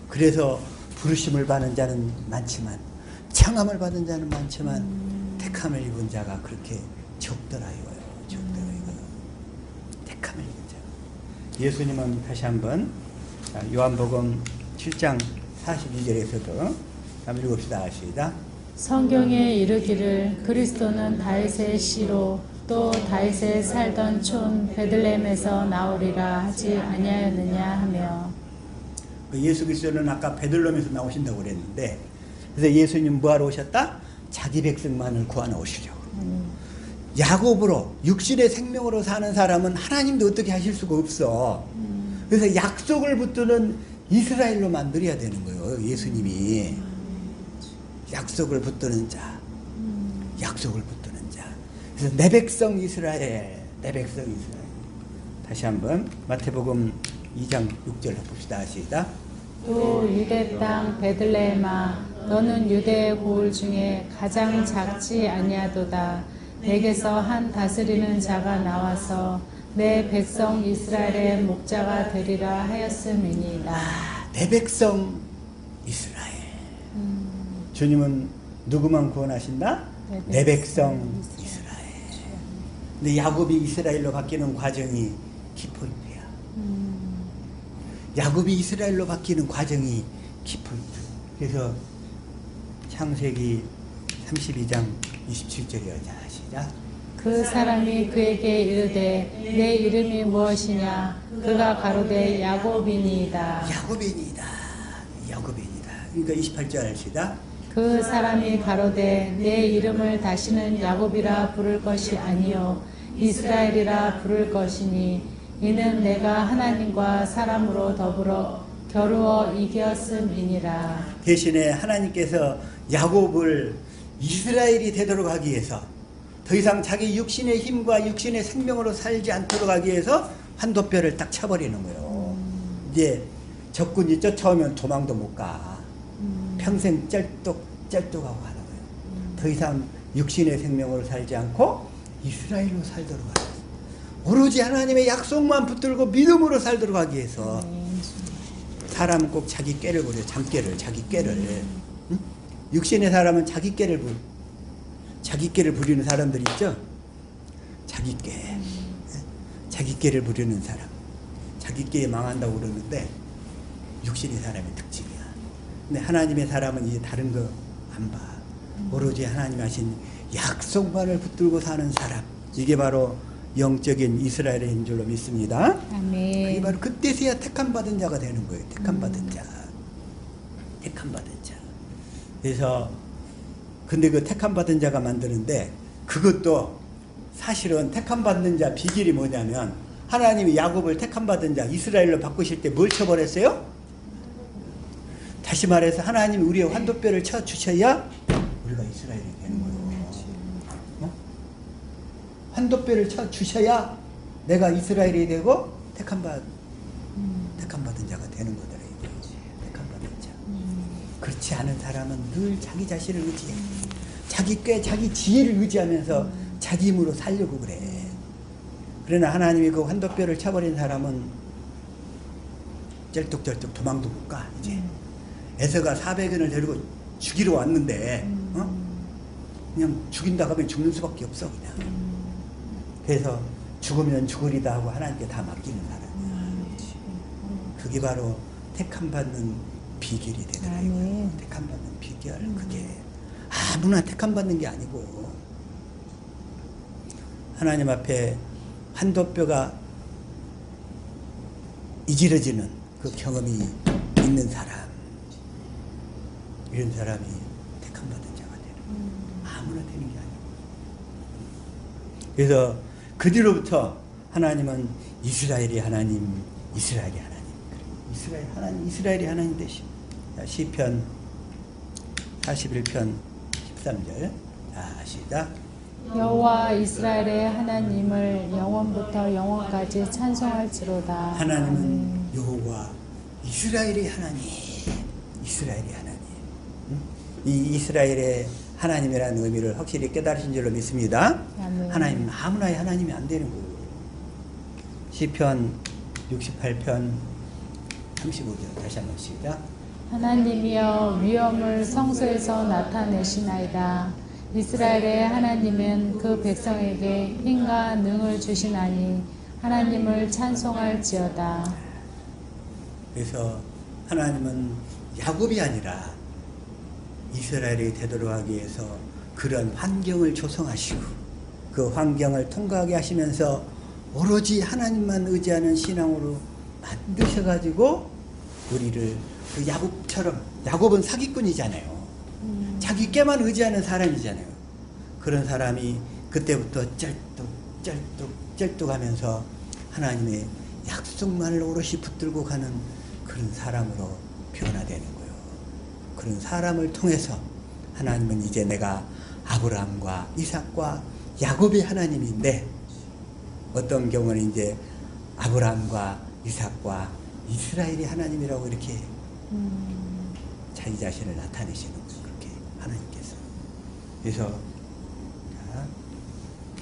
그래서 부르심을 받은 자는 많지만 창함을 받은 자는 많지만 택함을 입은 자가 그렇게 적더라 이거예요. 적더라 이거예요. 택함을 입은 자. 예수님은 다시 한번 요한복음 7장 42절에서도 한번 읽읍시다. 하시다. 성경에 이르기를 그리스도는 다윗의 씨로 또 다윗에 살던 촌 베들레헴에서 나오리라 하지 아니하였느냐 하며. 예수 그리스도는 아까 베들레헴에서 나오신다고 그랬는데, 그래서 예수님 뭐하러 오셨다? 자기 백성만을 구하러 오시려고. 야곱으로 육신의 생명으로 사는 사람은 하나님도 어떻게 하실 수가 없어. 그래서 약속을 붙드는 이스라엘로 만들어야 되는 거예요. 예수님이 약속을 붙드는 자, 약속을 붙드는 자. 그래서 내 백성 이스라엘, 내 백성 이스라엘. 다시 한번 마태복음 2장 6절 봅시다. 하시다. 또 유대 땅 베들레헴아 너는 유대의 고을 중에 가장 작지 아니하도다. 내게서 한 다스리는 자가 나와서 내 백성 이스라엘의 목자가 되리라 하였음이니이다. 내 백성 이스라엘. 주님은 누구만 구원하신다? 내 백성 이스라엘. 근데 야곱이 이스라엘로 바뀌는 과정이 키포인트야. 야곱이 이스라엘로 바뀌는 과정이 키포인트. 그래서 창세기 32장 27절이야. 시작. 그 사람이 그에게 이르되 내 이름이 무엇이냐? 그가 가로되 야곱이니이다. 야곱이니이다. 야곱이니이다. 그러니까 28절 하시다. 그 사람이 가로되 내 이름을 다시는 야곱이라 부를 것이 아니요 이스라엘이라 부를 것이니 이는 내가 하나님과 사람으로 더불어 겨루어 이겼음이니라. 대신에 하나님께서 야곱을 이스라엘이 되도록 하기 위해서 더 이상 자기 육신의 힘과 육신의 생명으로 살지 않도록 하기 위해서 환도뼈를 딱 쳐버리는 거예요. 이제 적군이 쫓아오면 도망도 못 가. 평생 쩔뚝하고 가는 거예요. 더 이상 육신의 생명으로 살지 않고 이스라엘로 살도록 하기 위해서. 오로지 하나님의 약속만 붙들고 믿음으로 살도록 하기 위해서 사람은 꼭 자기 꾀를 부려. 잠꾀를, 자기 꾀를. 응? 육신의 사람은 자기 꾀를 부리는 사람들 있죠? 자기 꾀. 자기 꾀를 부리는 사람. 자기 꾀에 망한다고 그러는데 육신의 사람의 특징이야. 근데 하나님의 사람은 이제 다른 거 안 봐. 오로지 하나님 하신 약속만을 붙들고 사는 사람. 이게 바로 영적인 이스라엘인 줄로 믿습니다. 아멘. 그게 바로 그때서야 택함받은 자가 되는 거예요. 택함받은 자. 택함받은 자. 그래서 근데 그 택함받은 자가 만드는데 그것도 사실은 택함받는 자 비결이 뭐냐면 하나님이 야곱을 택함받은 자 이스라엘로 바꾸실 때 뭘 쳐버렸어요? 다시 말해서 하나님이 우리의 환도뼈를 쳐주셔야 우리가 이스라엘이 되는 거예요. 어? 환도뼈를 쳐주셔야 내가 이스라엘이 되고 택함받은 자가 되는 거더라. 택함받은 자. 그렇지 않은 사람은 늘 자기 자신을 의지해. 자기 꾀, 자기 지혜를 의지하면서 자기 힘으로 살려고 그래. 그러나 하나님이 그 환도뼈를 쳐버린 사람은 쩔뚝쩔뚝 도망도 못 가. 이제 에서가 400원을 데리고 죽이러 왔는데 그냥 죽인다 하면 죽는 수밖에 없어 그냥. 그래서 죽으면 죽으리다 하고 하나님께 다 맡기는 사람이야. 그게 바로 택함받는 비결이 되더라고요. 택함받는 비결. 그게 아무나 택함받는 게 아니고 하나님 앞에 환도뼈가 이지러지는 그 경험이 있는 사람, 이런 사람이 택함받은 자가 되는 거예요. 아무나 되는 게 아니고. 그래서 그 뒤로부터 하나님은 이스라엘이 하나님, 이스라엘이 하나님. 이스라엘 하나님, 이스라엘이 하나님 되심. 시편 41편 13절. 시작. 여호와 이스라엘의 하나님을 영원부터 영원까지 찬송할지로다. 하나님은 여호와 이스라엘의 하나님. 이스라엘의 하나님. 이 이스라엘의 하나님이라는 의미를 확실히 깨달으신 줄로 믿습니다. 아멘. 하나님 아무나의 하나님이 안 되는 거예요. 시편 68편 35절 다시 한번 시작. 하나님이여 위엄을 성소에서 나타내시나이다. 이스라엘의 하나님은 그 백성에게 힘과 능을 주시나니 하나님을 찬송할지어다. 그래서 하나님은 야곱이 아니라 이스라엘이 되도록 하기 위해서 그런 환경을 조성하시고 그 환경을 통과하게 하시면서 오로지 하나님만 의지하는 신앙으로 만드셔가지고 우리를 그 야곱처럼, 야곱은 사기꾼이잖아요. 자기 깨만 의지하는 사람이잖아요. 그런 사람이 그때부터 쩔뚝 하면서 하나님의 약속만을 오롯이 붙들고 가는 그런 사람으로 변화되는 거예요. 그런 사람을 통해서 하나님은 이제 내가 아브라함과 이삭과 야곱의 하나님인데, 어떤 경우는 이제 아브라함과 이삭과 이스라엘의 하나님이라고 이렇게 자기 자신을 나타내시는 거예요. 그렇게 하나님께서. 그래서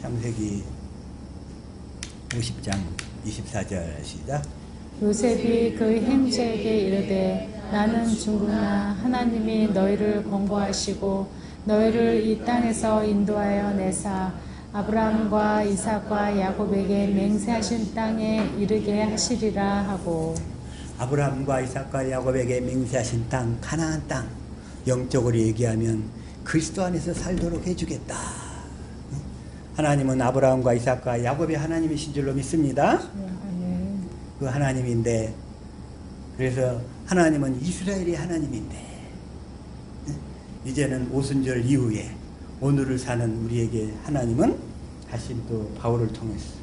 창세기 50장 24절 시작. 요셉이 그 형제에게 이르되 나는 죽으나 하나님이 너희를 권고하시고 너희를 이 땅에서 인도하여 내사 아브라함과 이삭과 야곱에게 맹세하신 땅에 이르게 하시리라 하고. 아브라함과 이삭과 야곱에게 맹세하신 땅, 가나안 땅, 영적으로 얘기하면 그리스도 안에서 살도록 해주겠다. 하나님은 아브라함과 이삭과 야곱의 하나님이신 줄로 믿습니다. 그 하나님인데, 그래서 하나님은 이스라엘의 하나님인데, 이제는 오순절 이후에 오늘을 사는 우리에게 하나님은 다시 또 바울을 통해서,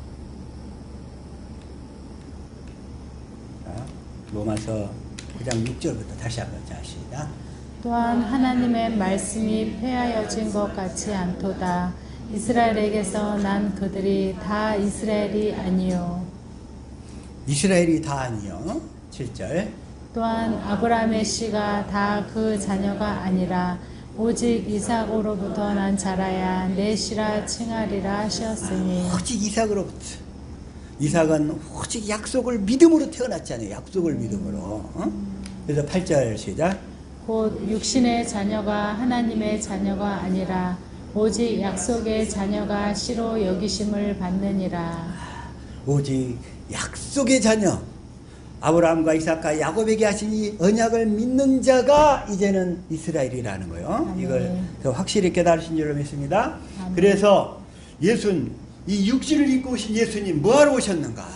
로마서 9장 6절부터 다시 한번 자시다. 또한 하나님의 말씀이 폐하여진 것 같지 않도다. 이스라엘에게서 난 그들이 다 이스라엘이 아니요. 이스라엘이 다 아니요. 7절. 또한 아브라함의 씨가 다 그 자녀가 아니라 오직 이삭으로부터 난 자라야 내 씨라 칭하리라 하셨으니. 오직 이삭으로부터. 이삭은 오직 약속을 믿음으로 태어났잖아요. 약속을 믿음으로. 그래서 8절 시작. 곧 육신의 자녀가 하나님의 자녀가 아니라 오직 약속의 자녀가 씨로 여기심을 받느니라. 오직 약속의 자녀, 아브라함과 이삭과 야곱에게 하신 이 언약을 믿는 자가 이제는 이스라엘이라는 거예요. 아멘. 이걸 더 확실히 깨달으신 줄로 믿습니다. 아멘. 그래서 예수님, 이 육신을 입고 오신 예수님 뭐하러 오셨는가?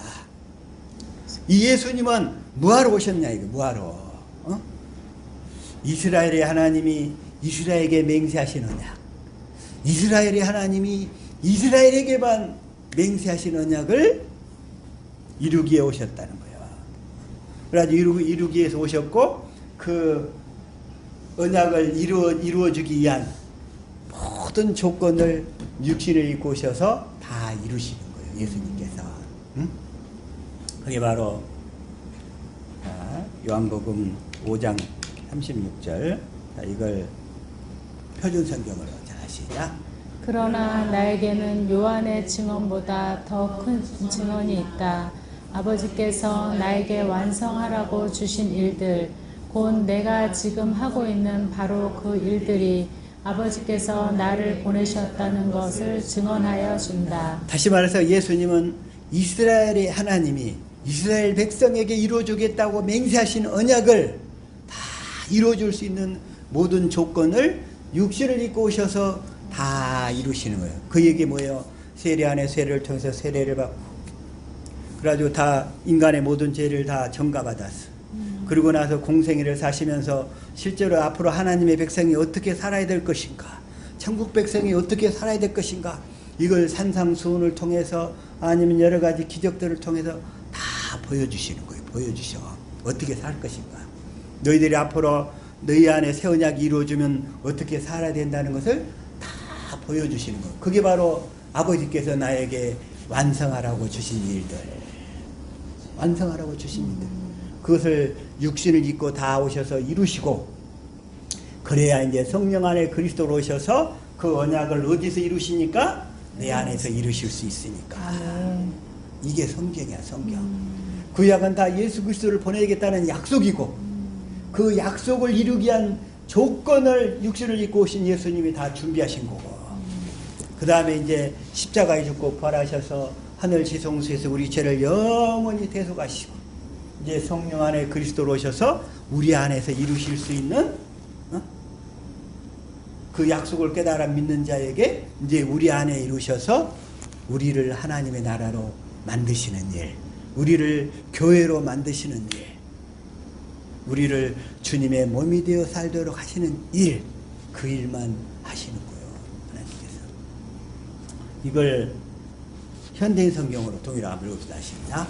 이 예수님은 뭐하러 오셨냐, 이거 뭐하러? 이스라엘의 하나님이 이스라엘에게 맹세하신 언약, 이스라엘의 하나님이 이스라엘에게만 맹세하신 언약을 이루기에 오셨다는 거예요. 그래가지고 이루기 위해서 오셨고, 그 언약을 이루어주기 위한 모든 조건을 육신을 입고 오셔서 다 이루시는 거예요. 예수님께서. 그게 바로 요한복음 5장 36절. 자, 이걸 표준 성경으로 자 시작. 그러나 나에게는 요한의 증언보다 더 큰 증언이 있다. 아버지께서 나에게 완성하라고 주신 일들, 곧 내가 지금 하고 있는 바로 그 일들이 아버지께서 나를 보내셨다는 것을 증언하여 준다. 다시 말해서 예수님은 이스라엘의 하나님이 이스라엘 백성에게 이루어주겠다고 맹세하신 언약을 다 이루어줄 수 있는 모든 조건을 육신을 입고 오셔서 다 이루시는 거예요. 그 얘기 뭐예요? 세례 안에 세례를 통해서 세례를 받고, 그래가지고 다 인간의 모든 죄를 다 전가받았어. 그러고 나서 공생애를 사시면서 실제로 앞으로 하나님의 백성이 어떻게 살아야 될 것인가, 천국 백성이 어떻게 살아야 될 것인가, 이걸 산상수훈을 통해서 아니면 여러 가지 기적들을 통해서 다 보여주시는 거예요. 보여주셔. 어떻게 살 것인가. 너희들이 앞으로 너희 안에 새 언약이 이루어지면 어떻게 살아야 된다는 것을 다 보여주시는 거예요. 그게 바로 아버지께서 나에게 완성하라고 주신 일들, 완성하라고 주신 일들, 그것을 육신을 입고 다 오셔서 이루시고, 그래야 이제 성령 안에 그리스도로 오셔서 그 언약을 어디서 이루시니까? 내 안에서 이루실 수 있으니까. 아멘. 이게 성경이야, 성경. 구약은 다 예수 그리스도를 보내겠다는 약속이고 그 약속을 이루기 위한 조건을 육신을 입고 오신 예수님이 다 준비하신 거고 그 다음에 이제 십자가에 죽고 부활하셔서 하늘 지성소에서 우리 죄를 영원히 대속하시고 이제 성령 안에 그리스도로 오셔서 우리 안에서 이루실 수 있는 그 약속을 깨달아 믿는 자에게 이제 우리 안에 이루셔서 우리를 하나님의 나라로 만드시는 일, 우리를 교회로 만드시는 일, 우리를 주님의 몸이 되어 살도록 하시는 일, 그 일만 하시는 거예요. 하나님께서. 이걸 현대인 성경으로 동일하게 읽읍시다. 시작.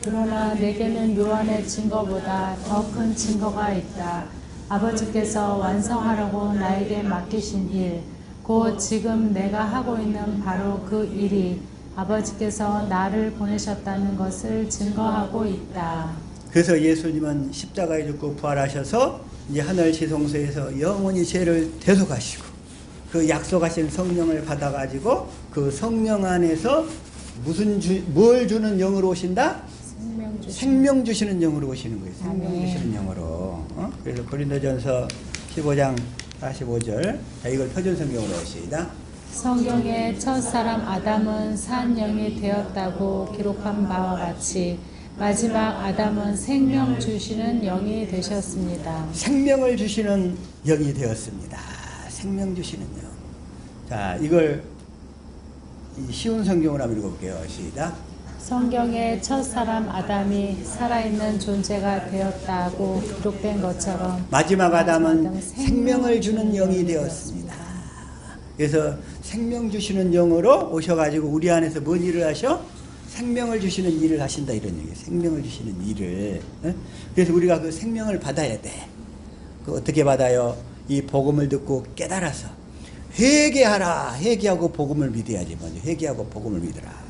그러나 내게는 요한의 증거보다 더 큰 증거가 있다. 아버지께서 완성하라고 나에게 맡기신 일, 곧 지금 내가 하고 있는 바로 그 일이 아버지께서 나를 보내셨다는 것을 증거하고 있다. 그래서 예수님은 십자가에 죽고 부활하셔서 이제 하늘 지성소에서 영원히 죄를 대속하시고 그 약속하신 성령을 받아가지고 그 성령 안에서 뭘 주는 영으로 오신다? 생명 주시는 영으로 오시는 거예요. 생명 주시는 영으로. 그래서 고린도전서 15장 45절. 자, 이걸 표준 성경으로 하시다. 성경의 첫사람 아담은 산 영이 되었다고 기록한 바와 같이 마지막 아담은 생명 주시는 영이 되셨습니다. 생명을 주시는 영이 되었습니다. 생명 주시는 영. 자, 이걸 쉬운 성경으로 한번 읽어볼게요. 시작. 성경의 첫사람 아담이 살아있는 존재가 되었다고 기록된 것처럼 마지막 아담은 생명을 주는 영이 되었습니다. 그래서 생명 주시는 영으로 오셔가지고 우리 안에서 뭔 일을 하셔? 생명을 주시는 일을 하신다 이런 얘기예요. 생명을 주시는 일을. 그래서 우리가 그 생명을 받아야 돼. 그 어떻게 받아요? 이 복음을 듣고 깨달아서 회개하라. 회개하고 복음을 믿어야지. 먼저 회개하고 복음을 믿어라.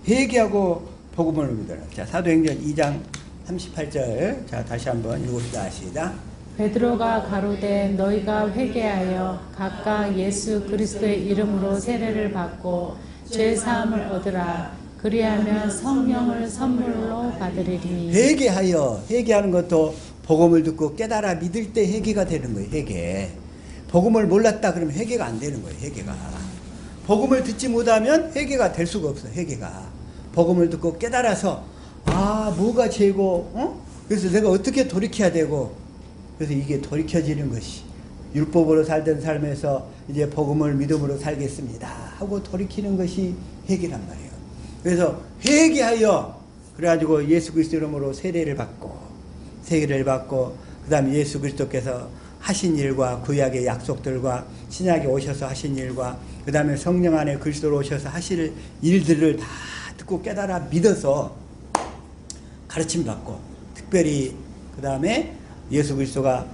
회개하고 복음을 믿어라. 자, 사도행전 2장 38절. 자, 다시 한번 읽읍시다. 시작. 베드로가 가로되 너희가 회개하여 각각 예수 그리스도의 이름으로 세례를 받고 죄 사함을 얻으라. 그리하면 성령을 선물로 받으리니. 회개하는 것도 복음을 듣고 깨달아 믿을 때 회개가 되는 거예요. 회개. 복음을 몰랐다 그러면 회개가 안 되는 거예요. 회개가. 복음을 듣지 못하면 회개가 될 수가 없어. 회개가. 복음을 듣고 깨달아서 뭐가 죄고 그래서 내가 어떻게 돌이켜야 되고 그래서 이게 돌이켜지는 것이 율법으로 살던 삶에서 이제 복음을 믿음으로 살겠습니다 하고 돌이키는 것이 회개란 말이에요. 그래서 회개하여 그래가지고 예수 그리스도 이름으로 세례를 받고 그 다음에 예수 그리스도께서 하신 일과 구약의 약속들과 신약에 오셔서 하신 일과 그 다음에 성령 안에 그리스도로 오셔서 하실 일들을 다 듣고 깨달아 믿어서 가르침 받고 특별히 그 다음에 예수 그리스도가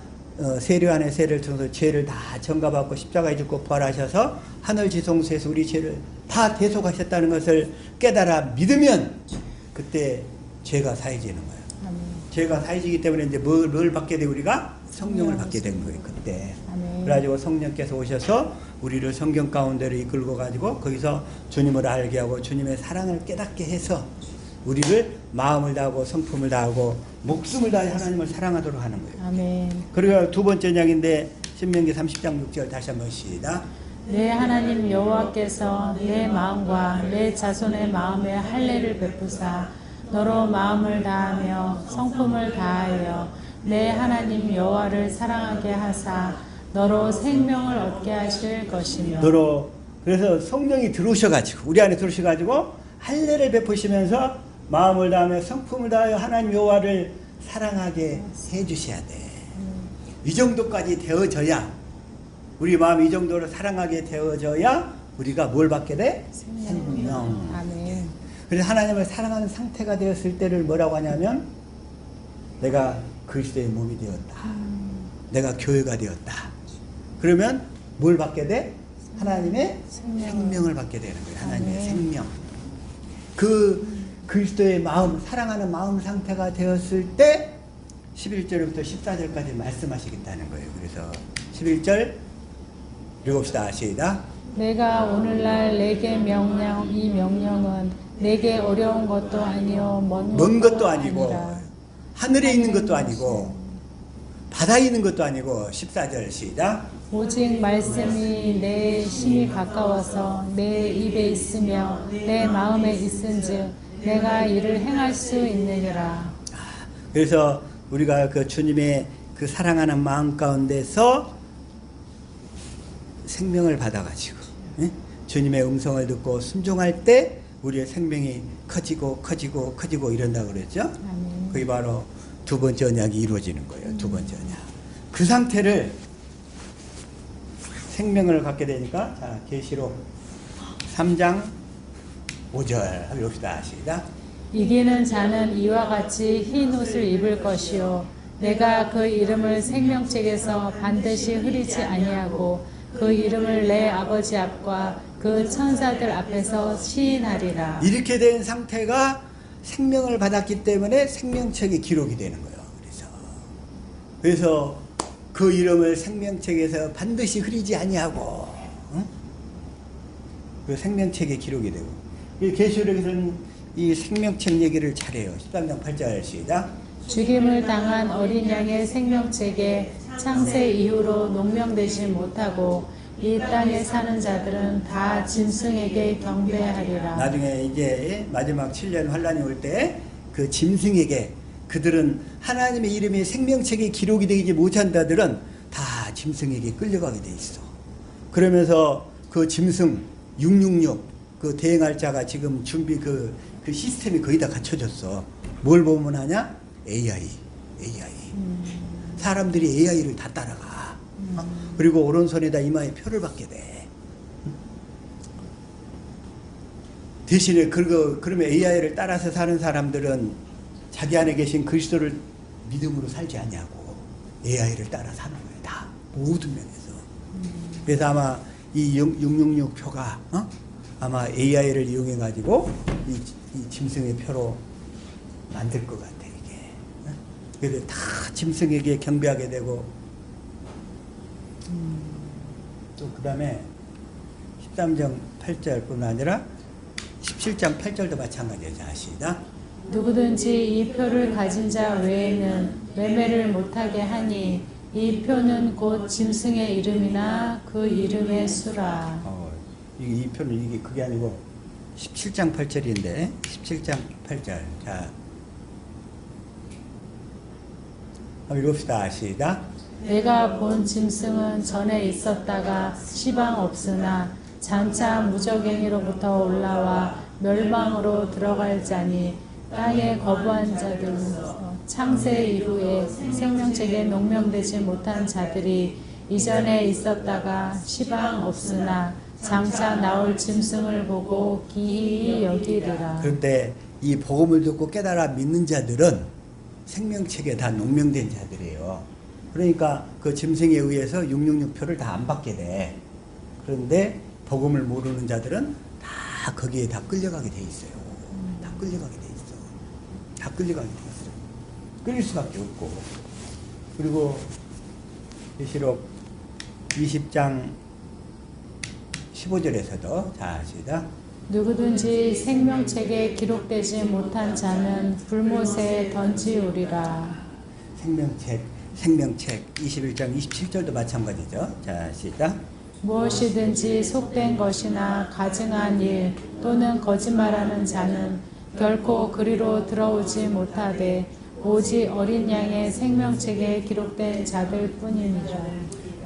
세례 안에 세례를 통해서 죄를 다 전가받고 십자가에 죽고 부활하셔서 하늘 지성소에서 우리 죄를 다 대속하셨다는 것을 깨달아 믿으면 그때 죄가 사해지는 거예요. 죄가 사해지기 때문에 이제 뭘 받게 돼 우리가 성령을 받게 된 거예요. 그때. 그래가지고 성령께서 오셔서 우리를 성경 가운데로 이끌고 가지고 거기서 주님을 알게 하고 주님의 사랑을 깨닫게 해서 우리를 마음을 다하고 성품을 다하고 목숨을 다해 하나님을 사랑하도록 하는 거예요. 아멘. 그리고 두 번째 이야기인데 신명기 30장 6절 다시 한번 시작. 내 하나님 여호와께서 내 마음과 내 자손의 마음에 할례를 베푸사 너로 마음을 다하며 성품을 다하여 내 하나님 여호와를 사랑하게 하사 너로 생명을 얻게 하실 것이며. 너로. 그래서 성령이 들어오셔가지고 우리 안에 들어오셔가지고 할례를 베푸시면서 마음을 다하며 성품을 다하여 하나님 여호와를 사랑하게 해주셔야 돼. 이 정도까지 되어져야 우리 마음이 이 정도로 사랑하게 되어져야 우리가 뭘 받게 돼? 생명. 아멘. 그래서 하나님을 사랑하는 상태가 되었을 때를 뭐라고 하냐면 내가 그리스도의 몸이 되었다. 내가 교회가 되었다. 그러면 뭘 받게 돼? 하나님의 생명을 받게 되는 거예요. 하나님의 아멘. 생명. 그 그리스도의 마음, 사랑하는 마음 상태가 되었을 때 11절부터 14절까지 말씀하시겠다는 거예요. 그래서 11절 읽읍시다. 시작. 내가 오늘날 내게 명령 이 명령은 내게 어려운 것도 아니요 먼 것도 아니고 아니라. 하늘에 있는 것도 아니고 바다에 있는 것도 아니고 14절 시작. 오직 말씀이 내 심이 가까워서 내 입에 있으며 내 마음에 있은즉 내가 이를 행할 수 있느니라. 그래서 우리가 그 주님의 그 사랑하는 마음 가운데서 생명을 받아가지고 주님의 음성을 듣고 순종할 때 우리의 생명이 커지고 이런다고 그랬죠. 아멘. 그게 바로 두 번째 언약이 이루어지는 거예요. 두 번째 언약. 그 상태를 생명을 갖게 되니까 자 계시록 3장 5절 읽읍시다. 시작. 이기는 자는 이와 같이 흰 옷을 입을 것이요 내가 그 이름을 생명책에서 반드시 흐리지 아니하고 그 이름을 내 아버지 앞과 그 천사들 앞에서 시인하리라. 이렇게 된 상태가 생명을 받았기 때문에 생명책에 기록이 되는 거예요. 그래서 그 이름을 생명책에서 반드시 흐리지 아니하고 응? 그 생명책에 기록이 되고 이 계시록에서는 이 생명책 얘기를 잘해요. 13장 8절 시작. 죽임을 당한 어린 양의 생명책에 창세 이후로 농명되지 못하고 이 땅에 사는 자들은 다 짐승에게 경배하리라. 나중에 이제 마지막 7년 환란이 올 때 그 짐승에게 그들은 하나님의 이름이 생명책에 기록이 되지 못한 자들은 다 짐승에게 끌려가게 돼 있어. 그러면서 그 짐승 666 그 대행할 자가 지금 준비 그 시스템이 거의 다 갖춰졌어. 뭘 보면 하냐? AI. 사람들이 AI를 다 따라가. 그리고 오른손에다 이마에 표를 받게 돼. 대신에 그러면 AI를 따라서 사는 사람들은 자기 안에 계신 그리스도를 믿음으로 살지 않냐고 AI를 따라 사는 거예요. 다 모든 면에서. 그래서 아마 이 666 표가 아마 AI를 이용해 가지고 이 짐승의 표로 만들 것 같아 이게. 그래서 다 짐승에게 경배하게 되고 또 그 다음에 13장 8절뿐 아니라 17장 8절도 마찬가지예요. 자, 시작. 누구든지 이 표를 가진 자 외에는 매매를 못하게 하니 이 표는 곧 짐승의 이름이나 그 이름의 수라. 이 표는 이게 그게 아니고 17장 8절인데 17장 8절. 자, 한번 읽읍시다. 시작. 내가 본 짐승은 전에 있었다가 시방 없으나 장차 무적행위로부터 올라와 멸망으로 들어갈 자니 땅에 거부한 자들 창세 이후에 생명책에 농명되지 못한 자들이 이전에 있었다가 시방 없으나 장차 나올 짐승을 보고 기이히 여기리라. 그런데 이 복음을 듣고 깨달아 믿는 자들은 생명책에 다 농명된 자들이에요. 그러니까 그 짐승에 의해서 666표를 다 안 받게 돼. 그런데 복음을 모르는 자들은 다 거기에 다 끌려가게 돼 있어요. 다 끌려가게 돼 있어. 다 끌려가게 돼 있어. 끌릴 수밖에 없고. 그리고 계시록 20장 15절에서도 자 시작. 누구든지 생명책에 기록되지 못한 자는 불못에 던지우리라. 생명책 21장 27절도 마찬가지죠. 자 시작. 무엇이든지 속된 것이나 가증한 일 또는 거짓말하는 자는 결코 그리로 들어오지 못하되 오직 어린 양의 생명책에 기록된 자들 뿐이니라.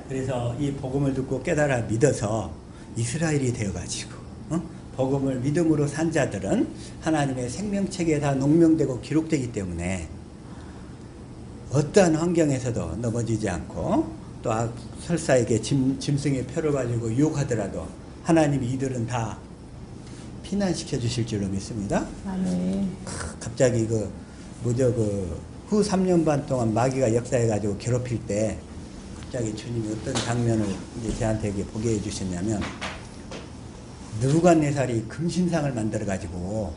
그래서 이 복음을 듣고 깨달아 믿어서 이스라엘이 되어가지고 복음을 믿음으로 산 자들은 하나님의 생명책에 다 농명되고 기록되기 때문에 어떠한 환경에서도 넘어지지 않고 또 설사에게 짐승의 표를 가지고 유혹하더라도 하나님이 이들은 다 피난시켜 주실 줄로 믿습니다. 아멘. 갑자기 후 3년 반 동안 마귀가 역사해가지고 괴롭힐 때 갑자기 주님이 어떤 장면을 이제 저한테 보게 해주셨냐면 느부갓네살이 금신상을 만들어가지고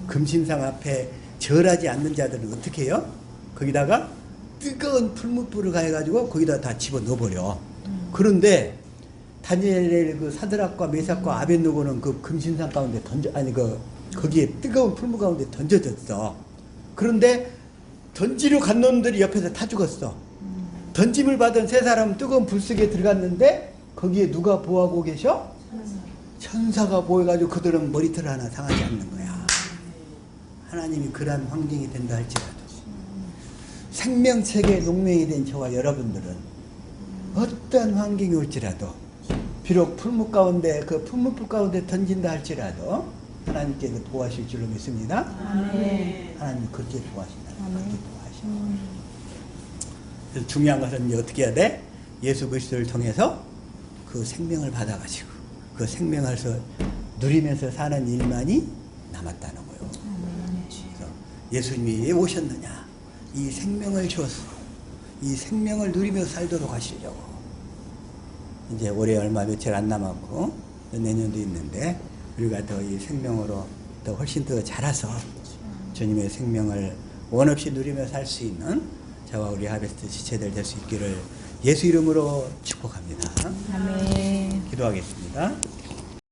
금신상 앞에 절하지 않는 자들은 어떻게 해요? 거기다가 뜨거운 풀무불을 가해가지고 거기다 다 집어넣어버려. 그런데 다니엘 그 사드락과 메삭과 아벳느고는 그 금신상 가운데 거기에 뜨거운 풀무 가운데 던져졌어. 그런데 던지러 간 놈들이 옆에서 다 죽었어. 던짐을 받은 세 사람은 뜨거운 불 속에 들어갔는데 거기에 누가 보호하고 계셔? 천사가 보여가지고 그들은 머리털 하나 상하지 않는 거야. 하나님이 그러한 환경이 된다 할지라도 생명책에 농명이 된 저와 여러분들은 어떤 환경이 올지라도 비록 풀무 가운데 그 풀무불 가운데 던진다 할지라도 하나님께서 도와실 줄로 믿습니다. 하나님 그렇게 도와신다. 그렇게 도와셔. 그래서 중요한 것은 이제 어떻게 해야 돼? 예수 그리스도를 통해서 그 생명을 받아가지고 그 생명을 누리면서 사는 일만이 남았다는 거예요. 그래서 예수님이 왜 오셨느냐? 이 생명을 주어서 이 생명을 누리며 살도록 하시려고. 이제 올해 얼마 며칠 안 남았고 내년도 있는데 우리가 더 이 생명으로 더 훨씬 더 자라서 주님의 생명을 원없이 누리며 살 수 있는 저와 우리 하베스트 지체들 될 수 있기를 예수 이름으로 축복합니다. 아멘. 기도하겠습니다.